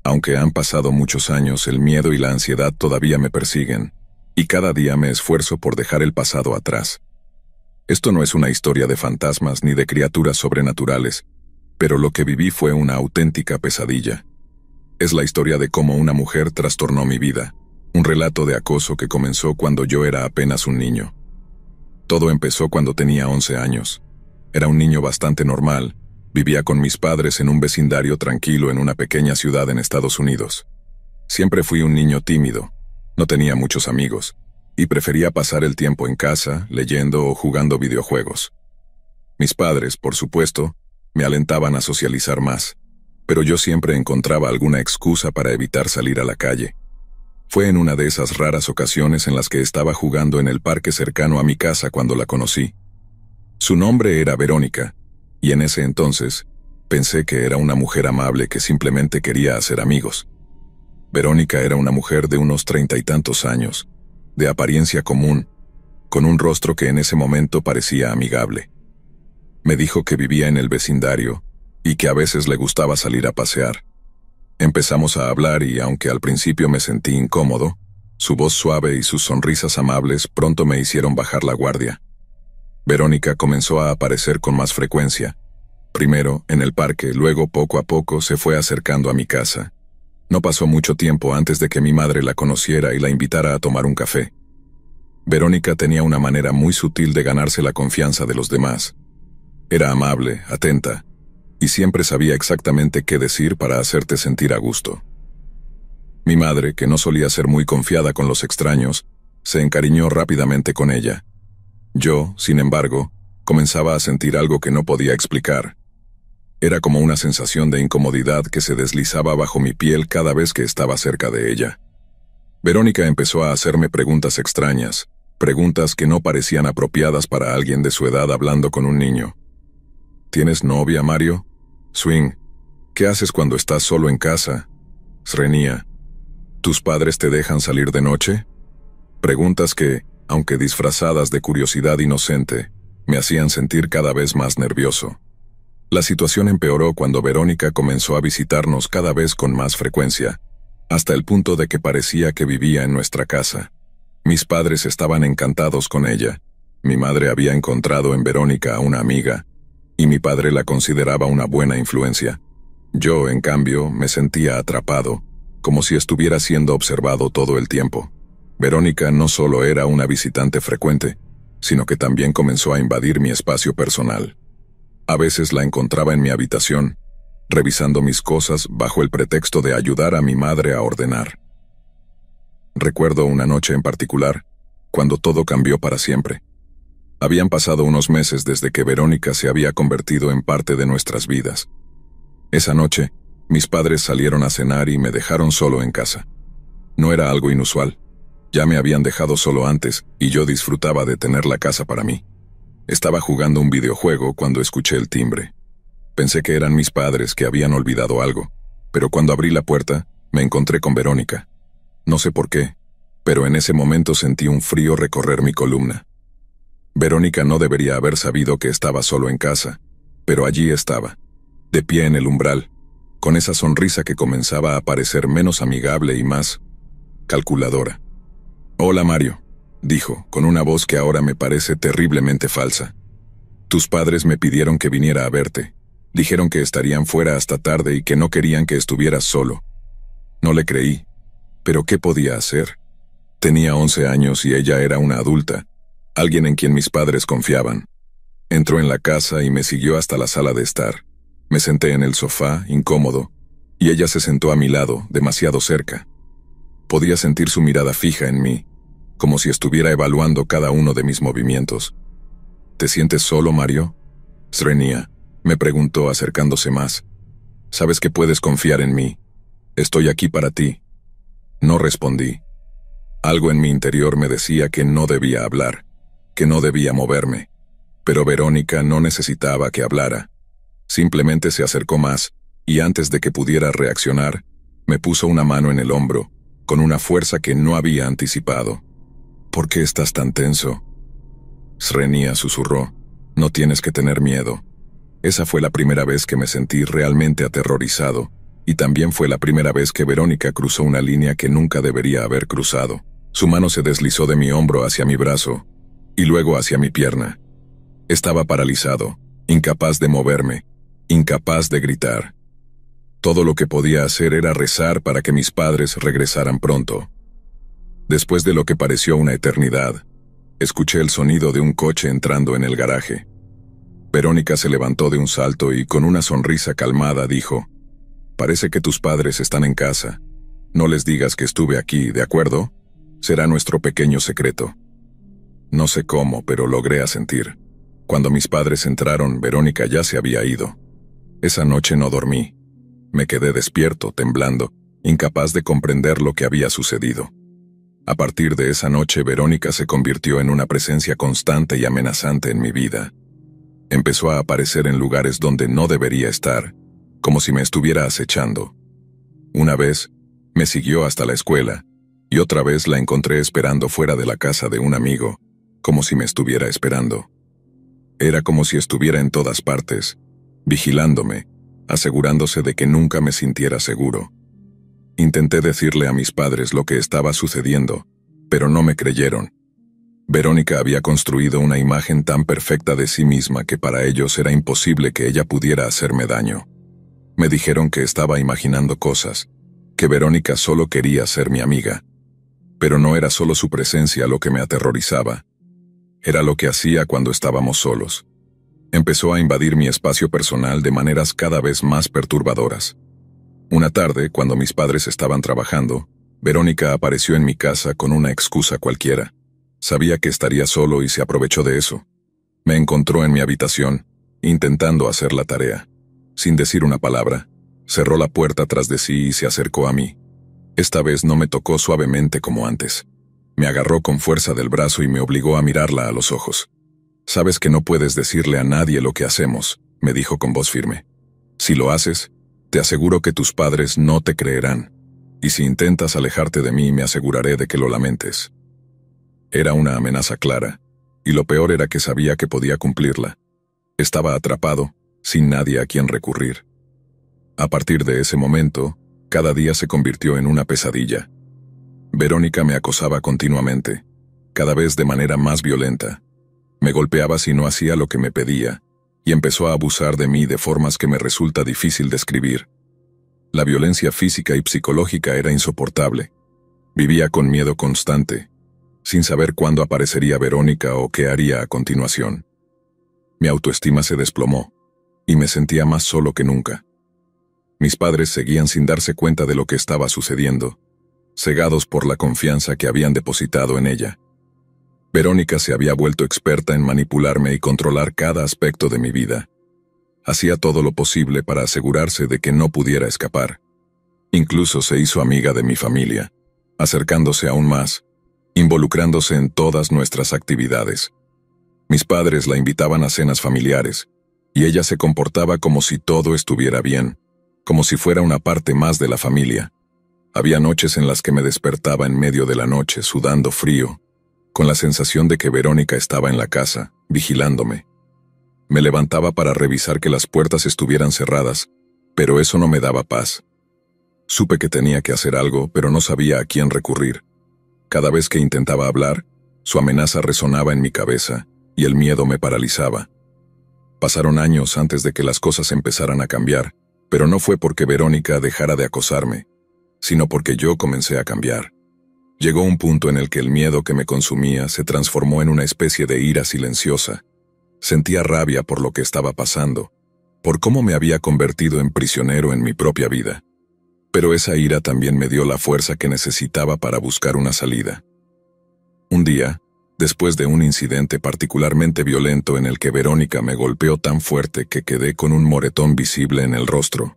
Aunque han pasado muchos años, el miedo y la ansiedad todavía me persiguen, y cada día me esfuerzo por dejar el pasado atrás. Esto no es una historia de fantasmas ni de criaturas sobrenaturales, pero lo que viví fue una auténtica pesadilla. Es la historia de cómo una mujer trastornó mi vida, un relato de acoso que comenzó cuando yo era apenas un niño. Todo empezó cuando tenía 11 años. Era un niño bastante normal. Vivía con mis padres en un vecindario tranquilo en una pequeña ciudad en Estados Unidos. Siempre fui un niño tímido, no tenía muchos amigos, y prefería pasar el tiempo en casa, leyendo o jugando videojuegos. Mis padres, por supuesto, me alentaban a socializar más, pero yo siempre encontraba alguna excusa para evitar salir a la calle. Fue en una de esas raras ocasiones en las que estaba jugando en el parque cercano a mi casa cuando la conocí. Su nombre era Verónica, y en ese entonces, pensé que era una mujer amable que simplemente quería hacer amigos. Verónica era una mujer de unos 30 y tantos años, de apariencia común, con un rostro que en ese momento parecía amigable. Me dijo que vivía en el vecindario y que a veces le gustaba salir a pasear. Empezamos a hablar y aunque al principio me sentí incómodo, su voz suave y sus sonrisas amables pronto me hicieron bajar la guardia. Verónica comenzó a aparecer con más frecuencia. Primero en el parque, luego poco a poco se fue acercando a mi casa. No pasó mucho tiempo antes de que mi madre la conociera y la invitara a tomar un café. Verónica tenía una manera muy sutil de ganarse la confianza de los demás. Era amable, atenta, y siempre sabía exactamente qué decir para hacerte sentir a gusto. Mi madre, que no solía ser muy confiada con los extraños, se encariñó rápidamente con ella. Yo, sin embargo, comenzaba a sentir algo que no podía explicar. Era como una sensación de incomodidad que se deslizaba bajo mi piel cada vez que estaba cerca de ella. Verónica empezó a hacerme preguntas extrañas, preguntas que no parecían apropiadas para alguien de su edad hablando con un niño. ¿Tienes novia, Mario? Swing. ¿Qué haces cuando estás solo en casa? Srenia. ¿Tus padres te dejan salir de noche? Preguntas que, aunque disfrazadas de curiosidad inocente, me hacían sentir cada vez más nervioso. La situación empeoró cuando Verónica comenzó a visitarnos cada vez con más frecuencia, hasta el punto de que parecía que vivía en nuestra casa. Mis padres estaban encantados con ella. Mi madre había encontrado en Verónica a una amiga, y mi padre la consideraba una buena influencia. Yo, en cambio, me sentía atrapado, como si estuviera siendo observado todo el tiempo. Verónica no solo era una visitante frecuente, sino que también comenzó a invadir mi espacio personal. A veces la encontraba en mi habitación, revisando mis cosas bajo el pretexto de ayudar a mi madre a ordenar. Recuerdo una noche en particular, cuando todo cambió para siempre. Habían pasado unos meses desde que Verónica se había convertido en parte de nuestras vidas. Esa noche, mis padres salieron a cenar y me dejaron solo en casa. No era algo inusual. Ya me habían dejado solo antes y yo disfrutaba de tener la casa para mí. Estaba jugando un videojuego cuando escuché el timbre. Pensé que eran mis padres que habían olvidado algo, pero cuando abrí la puerta, me encontré con Verónica. No sé por qué, pero en ese momento sentí un frío recorrer mi columna. Verónica no debería haber sabido que estaba solo en casa, pero allí estaba, de pie en el umbral, con esa sonrisa que comenzaba a parecer menos amigable y más calculadora. «Hola, Mario», dijo, con una voz que ahora me parece terriblemente falsa. «Tus padres me pidieron que viniera a verte. Dijeron que estarían fuera hasta tarde y que no querían que estuvieras solo». No le creí. ¿Pero qué podía hacer? Tenía 11 años y ella era una adulta, alguien en quien mis padres confiaban. Entró en la casa y me siguió hasta la sala de estar. Me senté en el sofá, incómodo, y ella se sentó a mi lado, demasiado cerca. Podía sentir su mirada fija en mí, como si estuviera evaluando cada uno de mis movimientos. ¿Te sientes solo, Mario? Srenia, me preguntó acercándose más. Sabes que puedes confiar en mí. Estoy aquí para ti. No respondí. Algo en mi interior me decía que no debía hablar, que no debía moverme. Pero Verónica no necesitaba que hablara. Simplemente se acercó más, y antes de que pudiera reaccionar, me puso una mano en el hombro, con una fuerza que no había anticipado. ¿Por qué estás tan tenso? Srenia susurró. No tienes que tener miedo. Esa fue la primera vez que me sentí realmente aterrorizado, y también fue la primera vez que Verónica cruzó una línea que nunca debería haber cruzado. Su mano se deslizó de mi hombro hacia mi brazo, y luego hacia mi pierna. Estaba paralizado, incapaz de moverme, incapaz de gritar. Todo lo que podía hacer era rezar para que mis padres regresaran pronto. Después de lo que pareció una eternidad, escuché el sonido de un coche entrando en el garaje. Verónica se levantó de un salto y con una sonrisa calmada dijo: «Parece que tus padres están en casa. No les digas que estuve aquí, ¿de acuerdo? Será nuestro pequeño secreto». No sé cómo, pero logré asentir. Cuando mis padres entraron, Verónica ya se había ido. Esa noche no dormí. Me quedé despierto, temblando, incapaz de comprender lo que había sucedido. A partir de esa noche, Verónica se convirtió en una presencia constante y amenazante en mi vida. Empezó a aparecer en lugares donde no debería estar, como si me estuviera acechando. Una vez, me siguió hasta la escuela, y otra vez la encontré esperando fuera de la casa de un amigo, como si me estuviera esperando. Era como si estuviera en todas partes, vigilándome, asegurándose de que nunca me sintiera seguro. Intenté decirle a mis padres lo que estaba sucediendo, pero no me creyeron. Verónica había construido una imagen tan perfecta de sí misma que para ellos era imposible que ella pudiera hacerme daño. Me dijeron que estaba imaginando cosas, que Verónica solo quería ser mi amiga. Pero no era solo su presencia lo que me aterrorizaba. Era lo que hacía cuando estábamos solos. Empezó a invadir mi espacio personal de maneras cada vez más perturbadoras. Una tarde, cuando mis padres estaban trabajando, Verónica apareció en mi casa con una excusa cualquiera. Sabía que estaría solo y se aprovechó de eso. Me encontró en mi habitación, intentando hacer la tarea. Sin decir una palabra, cerró la puerta tras de sí y se acercó a mí. Esta vez no me tocó suavemente como antes. Me agarró con fuerza del brazo y me obligó a mirarla a los ojos. «Sabes que no puedes decirle a nadie lo que hacemos», me dijo con voz firme. «Si lo haces, te aseguro que tus padres no te creerán. Y si intentas alejarte de mí, me aseguraré de que lo lamentes». Era una amenaza clara, y lo peor era que sabía que podía cumplirla. Estaba atrapado, sin nadie a quien recurrir. A partir de ese momento, cada día se convirtió en una pesadilla. Verónica me acosaba continuamente, cada vez de manera más violenta. Me golpeaba si no hacía lo que me pedía, y empezó a abusar de mí de formas que me resulta difícil describir. La violencia física y psicológica era insoportable. Vivía con miedo constante, sin saber cuándo aparecería Verónica o qué haría a continuación. Mi autoestima se desplomó, y me sentía más solo que nunca. Mis padres seguían sin darse cuenta de lo que estaba sucediendo, cegados por la confianza que habían depositado en ella. Verónica se había vuelto experta en manipularme y controlar cada aspecto de mi vida. Hacía todo lo posible para asegurarse de que no pudiera escapar. Incluso se hizo amiga de mi familia, acercándose aún más, involucrándose en todas nuestras actividades. Mis padres la invitaban a cenas familiares, y ella se comportaba como si todo estuviera bien, como si fuera una parte más de la familia. Había noches en las que me despertaba en medio de la noche, sudando frío, con la sensación de que Verónica estaba en la casa, vigilándome. Me levantaba para revisar que las puertas estuvieran cerradas, pero eso no me daba paz. Supe que tenía que hacer algo, pero no sabía a quién recurrir. Cada vez que intentaba hablar, su amenaza resonaba en mi cabeza, y el miedo me paralizaba. Pasaron años antes de que las cosas empezaran a cambiar, pero no fue porque Verónica dejara de acosarme. sino porque yo comencé a cambiar. Llegó un punto en el que el miedo que me consumía se transformó en una especie de ira silenciosa. Sentía rabia por lo que estaba pasando, por cómo me había convertido en prisionero en mi propia vida. Pero esa ira también me dio la fuerza que necesitaba para buscar una salida. Un día, después de un incidente particularmente violento en el que Verónica me golpeó tan fuerte que quedé con un moretón visible en el rostro,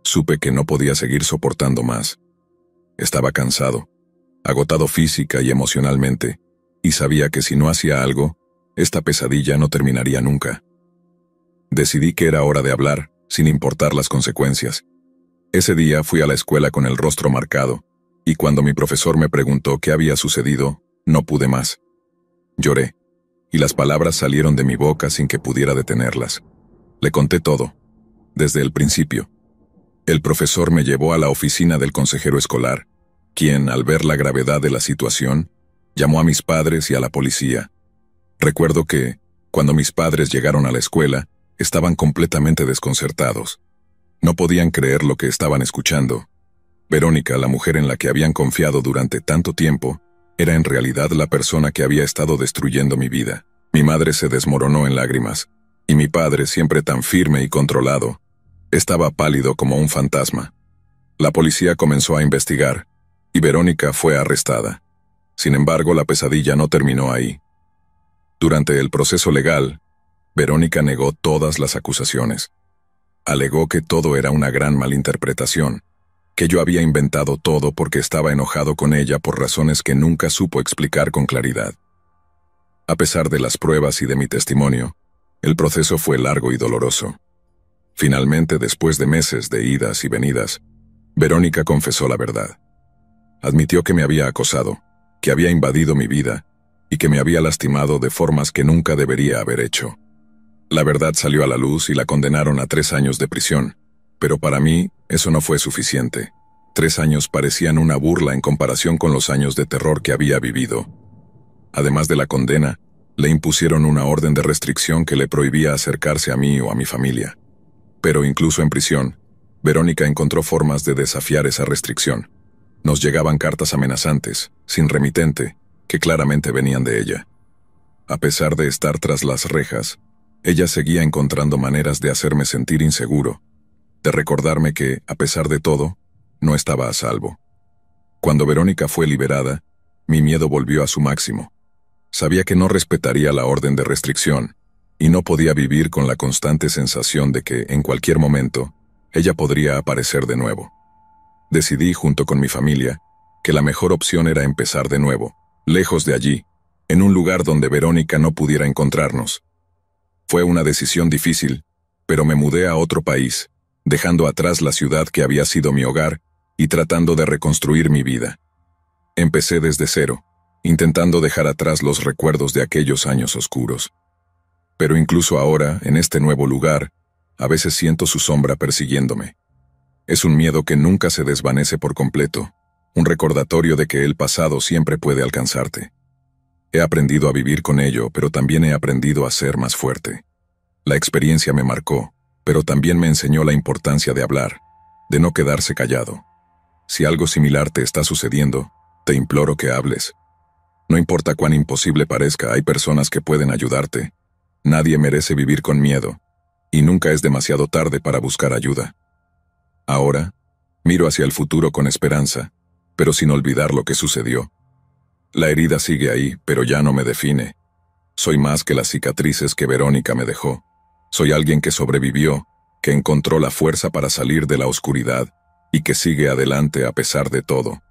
supe que no podía seguir soportando más. Estaba cansado, agotado física y emocionalmente, y sabía que si no hacía algo, esta pesadilla no terminaría nunca. Decidí que era hora de hablar, sin importar las consecuencias. Ese día fui a la escuela con el rostro marcado, y cuando mi profesor me preguntó qué había sucedido, no pude más. Lloré, y las palabras salieron de mi boca sin que pudiera detenerlas. Le conté todo, desde el principio. El profesor me llevó a la oficina del consejero escolar, quien, al ver la gravedad de la situación, llamó a mis padres y a la policía. Recuerdo que, cuando mis padres llegaron a la escuela, estaban completamente desconcertados. No podían creer lo que estaban escuchando. Verónica, la mujer en la que habían confiado durante tanto tiempo, era en realidad la persona que había estado destruyendo mi vida. Mi madre se desmoronó en lágrimas, y mi padre, siempre tan firme y controlado, estaba pálido como un fantasma. La policía comenzó a investigar, y Verónica fue arrestada. Sin embargo, la pesadilla no terminó ahí. Durante el proceso legal, Verónica negó todas las acusaciones. Alegó que todo era una gran malinterpretación, que yo había inventado todo porque estaba enojado con ella por razones que nunca supo explicar con claridad. A pesar de las pruebas y de mi testimonio, el proceso fue largo y doloroso. Finalmente, después de meses de idas y venidas, Verónica confesó la verdad. Admitió que me había acosado, que había invadido mi vida y que me había lastimado de formas que nunca debería haber hecho. La verdad salió a la luz y la condenaron a 3 años de prisión, pero para mí eso no fue suficiente. 3 años parecían una burla en comparación con los años de terror que había vivido. Además de la condena, le impusieron una orden de restricción que le prohibía acercarse a mí o a mi familia. Pero incluso en prisión, Verónica encontró formas de desafiar esa restricción. Nos llegaban cartas amenazantes, sin remitente, que claramente venían de ella. A pesar de estar tras las rejas, ella seguía encontrando maneras de hacerme sentir inseguro, de recordarme que, a pesar de todo, no estaba a salvo. Cuando Verónica fue liberada, mi miedo volvió a su máximo. Sabía que no respetaría la orden de restricción, y no podía vivir con la constante sensación de que, en cualquier momento, ella podría aparecer de nuevo. Decidí, junto con mi familia, que la mejor opción era empezar de nuevo, lejos de allí, en un lugar donde Verónica no pudiera encontrarnos. Fue una decisión difícil, pero me mudé a otro país, dejando atrás la ciudad que había sido mi hogar y tratando de reconstruir mi vida. Empecé desde cero, intentando dejar atrás los recuerdos de aquellos años oscuros. Pero incluso ahora, en este nuevo lugar, a veces siento su sombra persiguiéndome. Es un miedo que nunca se desvanece por completo, un recordatorio de que el pasado siempre puede alcanzarte. He aprendido a vivir con ello, pero también he aprendido a ser más fuerte. La experiencia me marcó, pero también me enseñó la importancia de hablar, de no quedarse callado. Si algo similar te está sucediendo, te imploro que hables. No importa cuán imposible parezca, hay personas que pueden ayudarte. Nadie merece vivir con miedo, y nunca es demasiado tarde para buscar ayuda. Ahora, miro hacia el futuro con esperanza, pero sin olvidar lo que sucedió. La herida sigue ahí, pero ya no me define. Soy más que las cicatrices que Verónica me dejó. Soy alguien que sobrevivió, que encontró la fuerza para salir de la oscuridad y que sigue adelante a pesar de todo.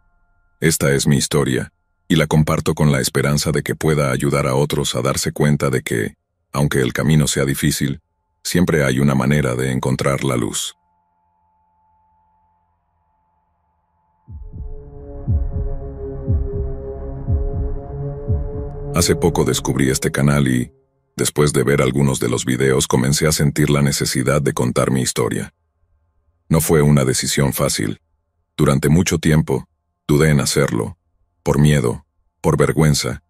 Esta es mi historia, y la comparto con la esperanza de que pueda ayudar a otros a darse cuenta de que, aunque el camino sea difícil, siempre hay una manera de encontrar la luz. Hace poco descubrí este canal y, después de ver algunos de los videos, comencé a sentir la necesidad de contar mi historia. No fue una decisión fácil. Durante mucho tiempo, dudé en hacerlo, por miedo, por vergüenza,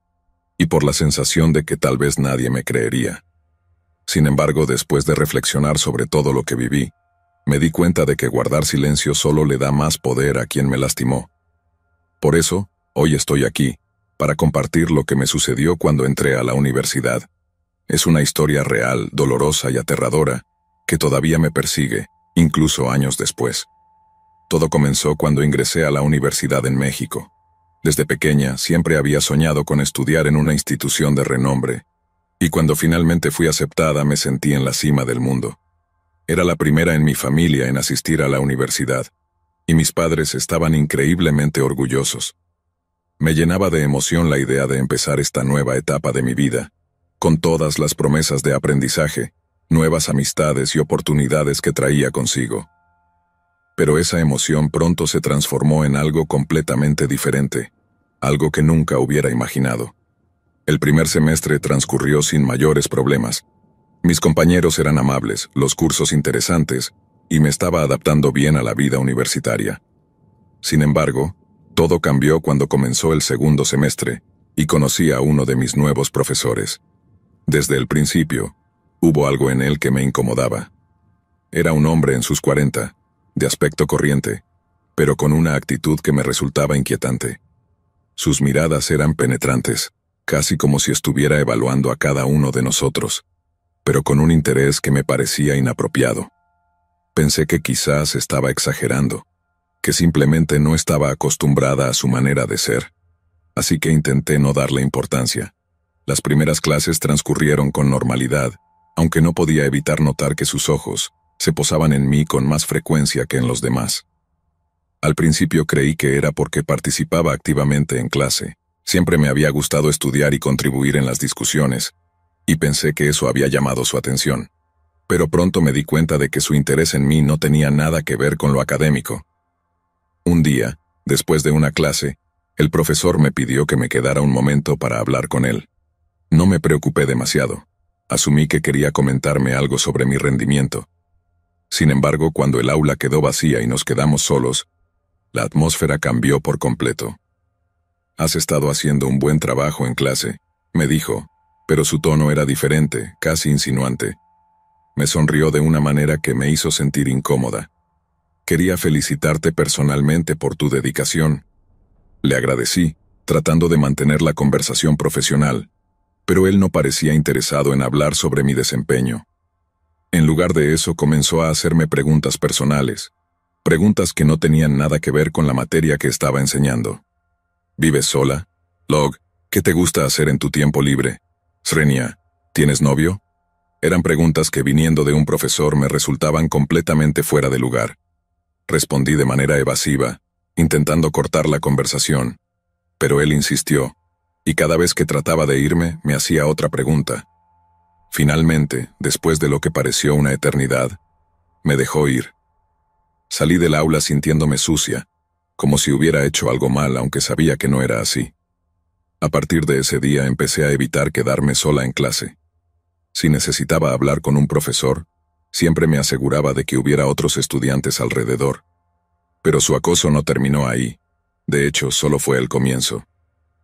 y por la sensación de que tal vez nadie me creería. Sin embargo, después de reflexionar sobre todo lo que viví, Me di cuenta de que guardar silencio solo le da más poder a quien me lastimó. Por eso, hoy estoy aquí, para compartir lo que me sucedió cuando entré a la universidad. Es una historia real, dolorosa y aterradora, que todavía me persigue, incluso años después. Todo comenzó cuando ingresé a la universidad en México. Desde pequeña siempre había soñado con estudiar en una institución de renombre, y cuando finalmente fui aceptada me sentí en la cima del mundo. Era la primera en mi familia en asistir a la universidad, y mis padres estaban increíblemente orgullosos. Me llenaba de emoción la idea de empezar esta nueva etapa de mi vida, con todas las promesas de aprendizaje, nuevas amistades y oportunidades que traía consigo. Pero esa emoción pronto se transformó en algo completamente diferente, algo que nunca hubiera imaginado. El primer semestre transcurrió sin mayores problemas. Mis compañeros eran amables, los cursos interesantes, y me estaba adaptando bien a la vida universitaria. Sin embargo, todo cambió cuando comenzó el segundo semestre, y conocí a uno de mis nuevos profesores. Desde el principio, hubo algo en él que me incomodaba. Era un hombre en sus 40, de aspecto corriente, pero con una actitud que me resultaba inquietante. Sus miradas eran penetrantes, casi como si estuviera evaluando a cada uno de nosotros, pero con un interés que me parecía inapropiado. Pensé que quizás estaba exagerando, que simplemente no estaba acostumbrada a su manera de ser, así que intenté no darle importancia. Las primeras clases transcurrieron con normalidad, aunque no podía evitar notar que sus ojos se posaban en mí con más frecuencia que en los demás. Al principio creí que era porque participaba activamente en clase. Siempre me había gustado estudiar y contribuir en las discusiones, y pensé que eso había llamado su atención. Pero pronto me di cuenta de que su interés en mí no tenía nada que ver con lo académico. Un día, después de una clase, el profesor me pidió que me quedara un momento para hablar con él. No me preocupé demasiado. Asumí que quería comentarme algo sobre mi rendimiento. Sin embargo, cuando el aula quedó vacía y nos quedamos solos, la atmósfera cambió por completo. «Has estado haciendo un buen trabajo en clase», me dijo, pero su tono era diferente, casi insinuante. Me sonrió de una manera que me hizo sentir incómoda. «Quería felicitarte personalmente por tu dedicación». Le agradecí, tratando de mantener la conversación profesional, pero él no parecía interesado en hablar sobre mi desempeño. En lugar de eso comenzó a hacerme preguntas personales, preguntas que no tenían nada que ver con la materia que estaba enseñando. ¿Vives sola? Log, ¿qué te gusta hacer en tu tiempo libre? Srenia, ¿tienes novio? Eran preguntas que viniendo de un profesor me resultaban completamente fuera de lugar. Respondí de manera evasiva, intentando cortar la conversación, pero él insistió, y cada vez que trataba de irme me hacía otra pregunta. Finalmente, después de lo que pareció una eternidad, me dejó ir. Salí del aula sintiéndome sucia, como si hubiera hecho algo mal aunque sabía que no era así. A partir de ese día empecé a evitar quedarme sola en clase. Si necesitaba hablar con un profesor, siempre me aseguraba de que hubiera otros estudiantes alrededor. Pero su acoso no terminó ahí. De hecho, solo fue el comienzo.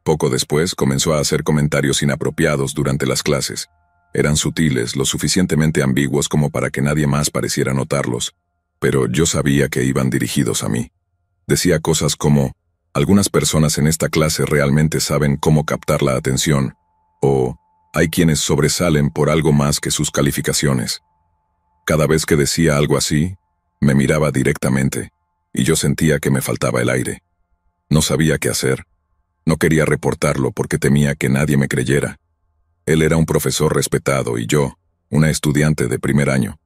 Poco después comenzó a hacer comentarios inapropiados durante las clases. Eran sutiles, lo suficientemente ambiguos como para que nadie más pareciera notarlos, pero yo sabía que iban dirigidos a mí. Decía cosas como, algunas personas en esta clase realmente saben cómo captar la atención, o hay quienes sobresalen por algo más que sus calificaciones. Cada vez que decía algo así, me miraba directamente, y yo sentía que me faltaba el aire. No sabía qué hacer. No quería reportarlo porque temía que nadie me creyera. Él era un profesor respetado y yo, una estudiante de primer año.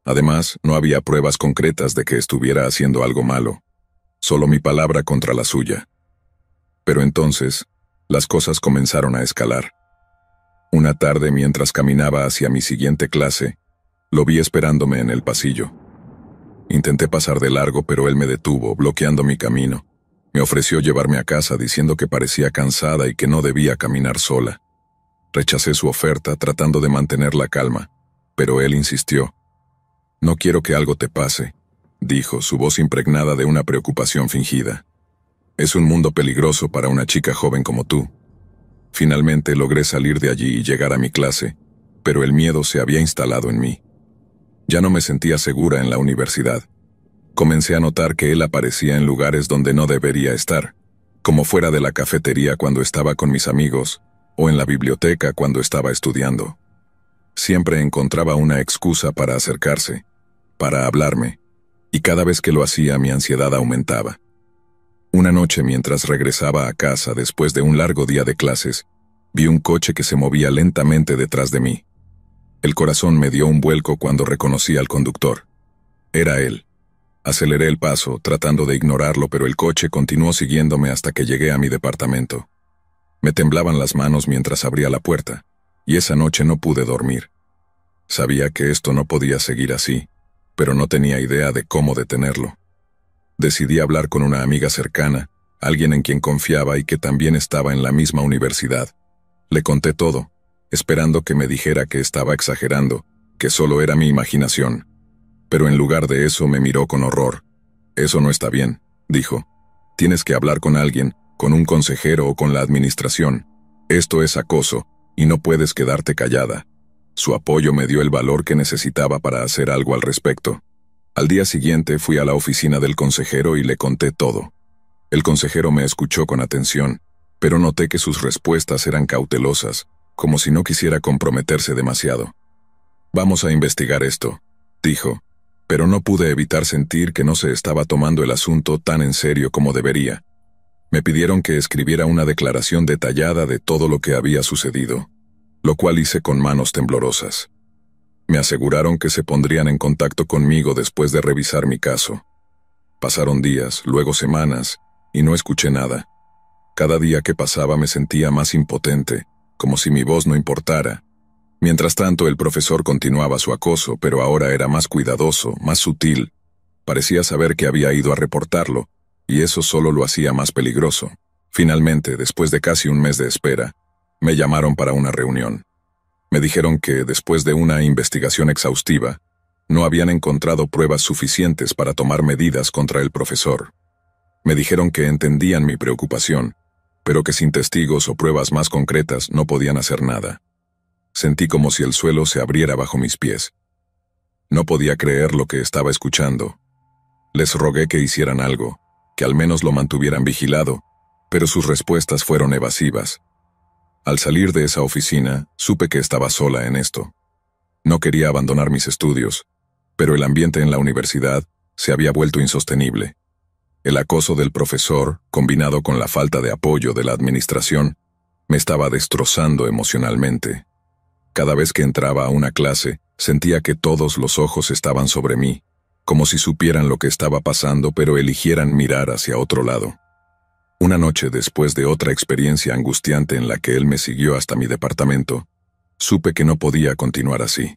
Además, no había pruebas concretas de que estuviera haciendo algo malo. Solo mi palabra contra la suya. Pero entonces, las cosas comenzaron a escalar. Una tarde, mientras caminaba hacia mi siguiente clase, lo vi esperándome en el pasillo. Intenté pasar de largo, pero él me detuvo, bloqueando mi camino. Me ofreció llevarme a casa diciendo que parecía cansada y que no debía caminar sola. Rechacé su oferta tratando de mantener la calma, pero él insistió. «No quiero que algo te pase», dijo, su voz impregnada de una preocupación fingida. «Es un mundo peligroso para una chica joven como tú». Finalmente logré salir de allí y llegar a mi clase, pero el miedo se había instalado en mí. Ya no me sentía segura en la universidad. Comencé a notar que él aparecía en lugares donde no debería estar, como fuera de la cafetería cuando estaba con mis amigos, o en la biblioteca cuando estaba estudiando. Siempre encontraba una excusa para acercarse, para hablarme, y cada vez que lo hacía mi ansiedad aumentaba. Una noche mientras regresaba a casa después de un largo día de clases, vi un coche que se movía lentamente detrás de mí. El corazón me dio un vuelco cuando reconocí al conductor. Era él. Aceleré el paso, tratando de ignorarlo, pero el coche continuó siguiéndome hasta que llegué a mi departamento. Me temblaban las manos mientras abría la puerta, y esa noche no pude dormir. Sabía que esto no podía seguir así, pero no tenía idea de cómo detenerlo. Decidí hablar con una amiga cercana, alguien en quien confiaba y que también estaba en la misma universidad. Le conté todo, esperando que me dijera que estaba exagerando, que solo era mi imaginación. Pero en lugar de eso me miró con horror. «Eso no está bien», dijo. «Tienes que hablar con alguien, con un consejero o con la administración. Esto es acoso, y no puedes quedarte callada». Su apoyo me dio el valor que necesitaba para hacer algo al respecto. Al día siguiente fui a la oficina del consejero y le conté todo. El consejero me escuchó con atención, pero noté que sus respuestas eran cautelosas, como si no quisiera comprometerse demasiado. «Vamos a investigar esto», dijo, pero no pude evitar sentir que no se estaba tomando el asunto tan en serio como debería. Me pidieron que escribiera una declaración detallada de todo lo que había sucedido, lo cual hice con manos temblorosas. Me aseguraron que se pondrían en contacto conmigo después de revisar mi caso. Pasaron días, luego semanas, y no escuché nada. Cada día que pasaba me sentía más impotente, como si mi voz no importara. Mientras tanto, el profesor continuaba su acoso, pero ahora era más cuidadoso, más sutil. Parecía saber que había ido a reportarlo, y eso solo lo hacía más peligroso. Finalmente, después de casi un mes de espera, me llamaron para una reunión. Me dijeron que, después de una investigación exhaustiva, no habían encontrado pruebas suficientes para tomar medidas contra el profesor. Me dijeron que entendían mi preocupación, pero que sin testigos o pruebas más concretas no podían hacer nada. Sentí como si el suelo se abriera bajo mis pies. No podía creer lo que estaba escuchando. Les rogué que hicieran algo, que al menos lo mantuvieran vigilado, pero sus respuestas fueron evasivas. Al salir de esa oficina, supe que estaba sola en esto. No quería abandonar mis estudios, pero el ambiente en la universidad se había vuelto insostenible. El acoso del profesor, combinado con la falta de apoyo de la administración, me estaba destrozando emocionalmente. Cada vez que entraba a una clase, sentía que todos los ojos estaban sobre mí, como si supieran lo que estaba pasando pero eligieran mirar hacia otro lado. Una noche después de otra experiencia angustiante en la que él me siguió hasta mi departamento, supe que no podía continuar así.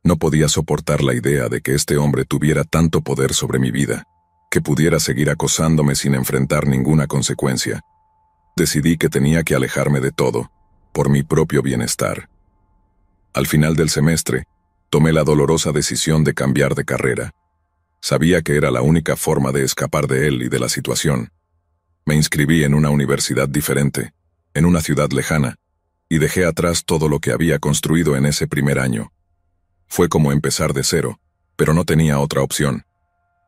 No podía soportar la idea de que este hombre tuviera tanto poder sobre mi vida, que pudiera seguir acosándome sin enfrentar ninguna consecuencia. Decidí que tenía que alejarme de todo, por mi propio bienestar. Al final del semestre, tomé la dolorosa decisión de cambiar de carrera. Sabía que era la única forma de escapar de él y de la situación. Me inscribí en una universidad diferente, en una ciudad lejana, y dejé atrás todo lo que había construido en ese primer año. Fue como empezar de cero, pero no tenía otra opción.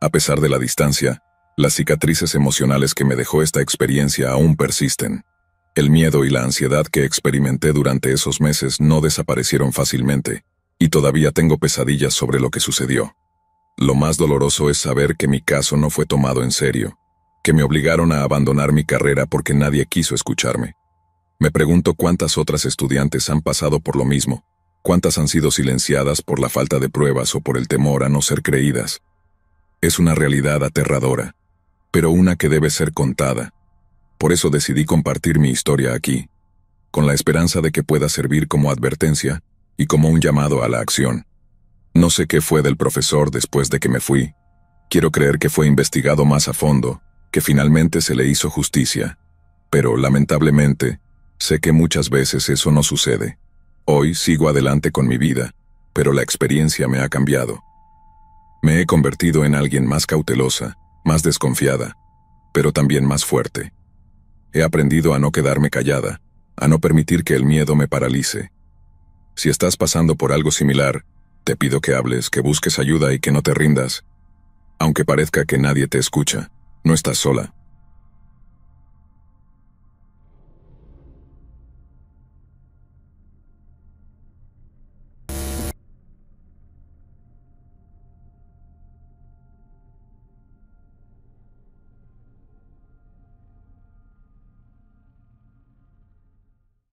A pesar de la distancia, las cicatrices emocionales que me dejó esta experiencia aún persisten. El miedo y la ansiedad que experimenté durante esos meses no desaparecieron fácilmente, y todavía tengo pesadillas sobre lo que sucedió. Lo más doloroso es saber que mi caso no fue tomado en serio, que me obligaron a abandonar mi carrera porque nadie quiso escucharme. Me pregunto cuántas otras estudiantes han pasado por lo mismo, cuántas han sido silenciadas por la falta de pruebas o por el temor a no ser creídas. Es una realidad aterradora, pero una que debe ser contada. Por eso decidí compartir mi historia aquí, con la esperanza de que pueda servir como advertencia y como un llamado a la acción. No sé qué fue del profesor después de que me fui. Quiero creer que fue investigado más a fondo, que finalmente se le hizo justicia. Pero, lamentablemente, sé que muchas veces eso no sucede. Hoy sigo adelante con mi vida, pero la experiencia me ha cambiado. Me he convertido en alguien más cautelosa, más desconfiada, pero también más fuerte. He aprendido a no quedarme callada, a no permitir que el miedo me paralice. Si estás pasando por algo similar, Te pido que hables, que busques ayuda y que no te rindas. Aunque parezca que nadie te escucha, no estás sola.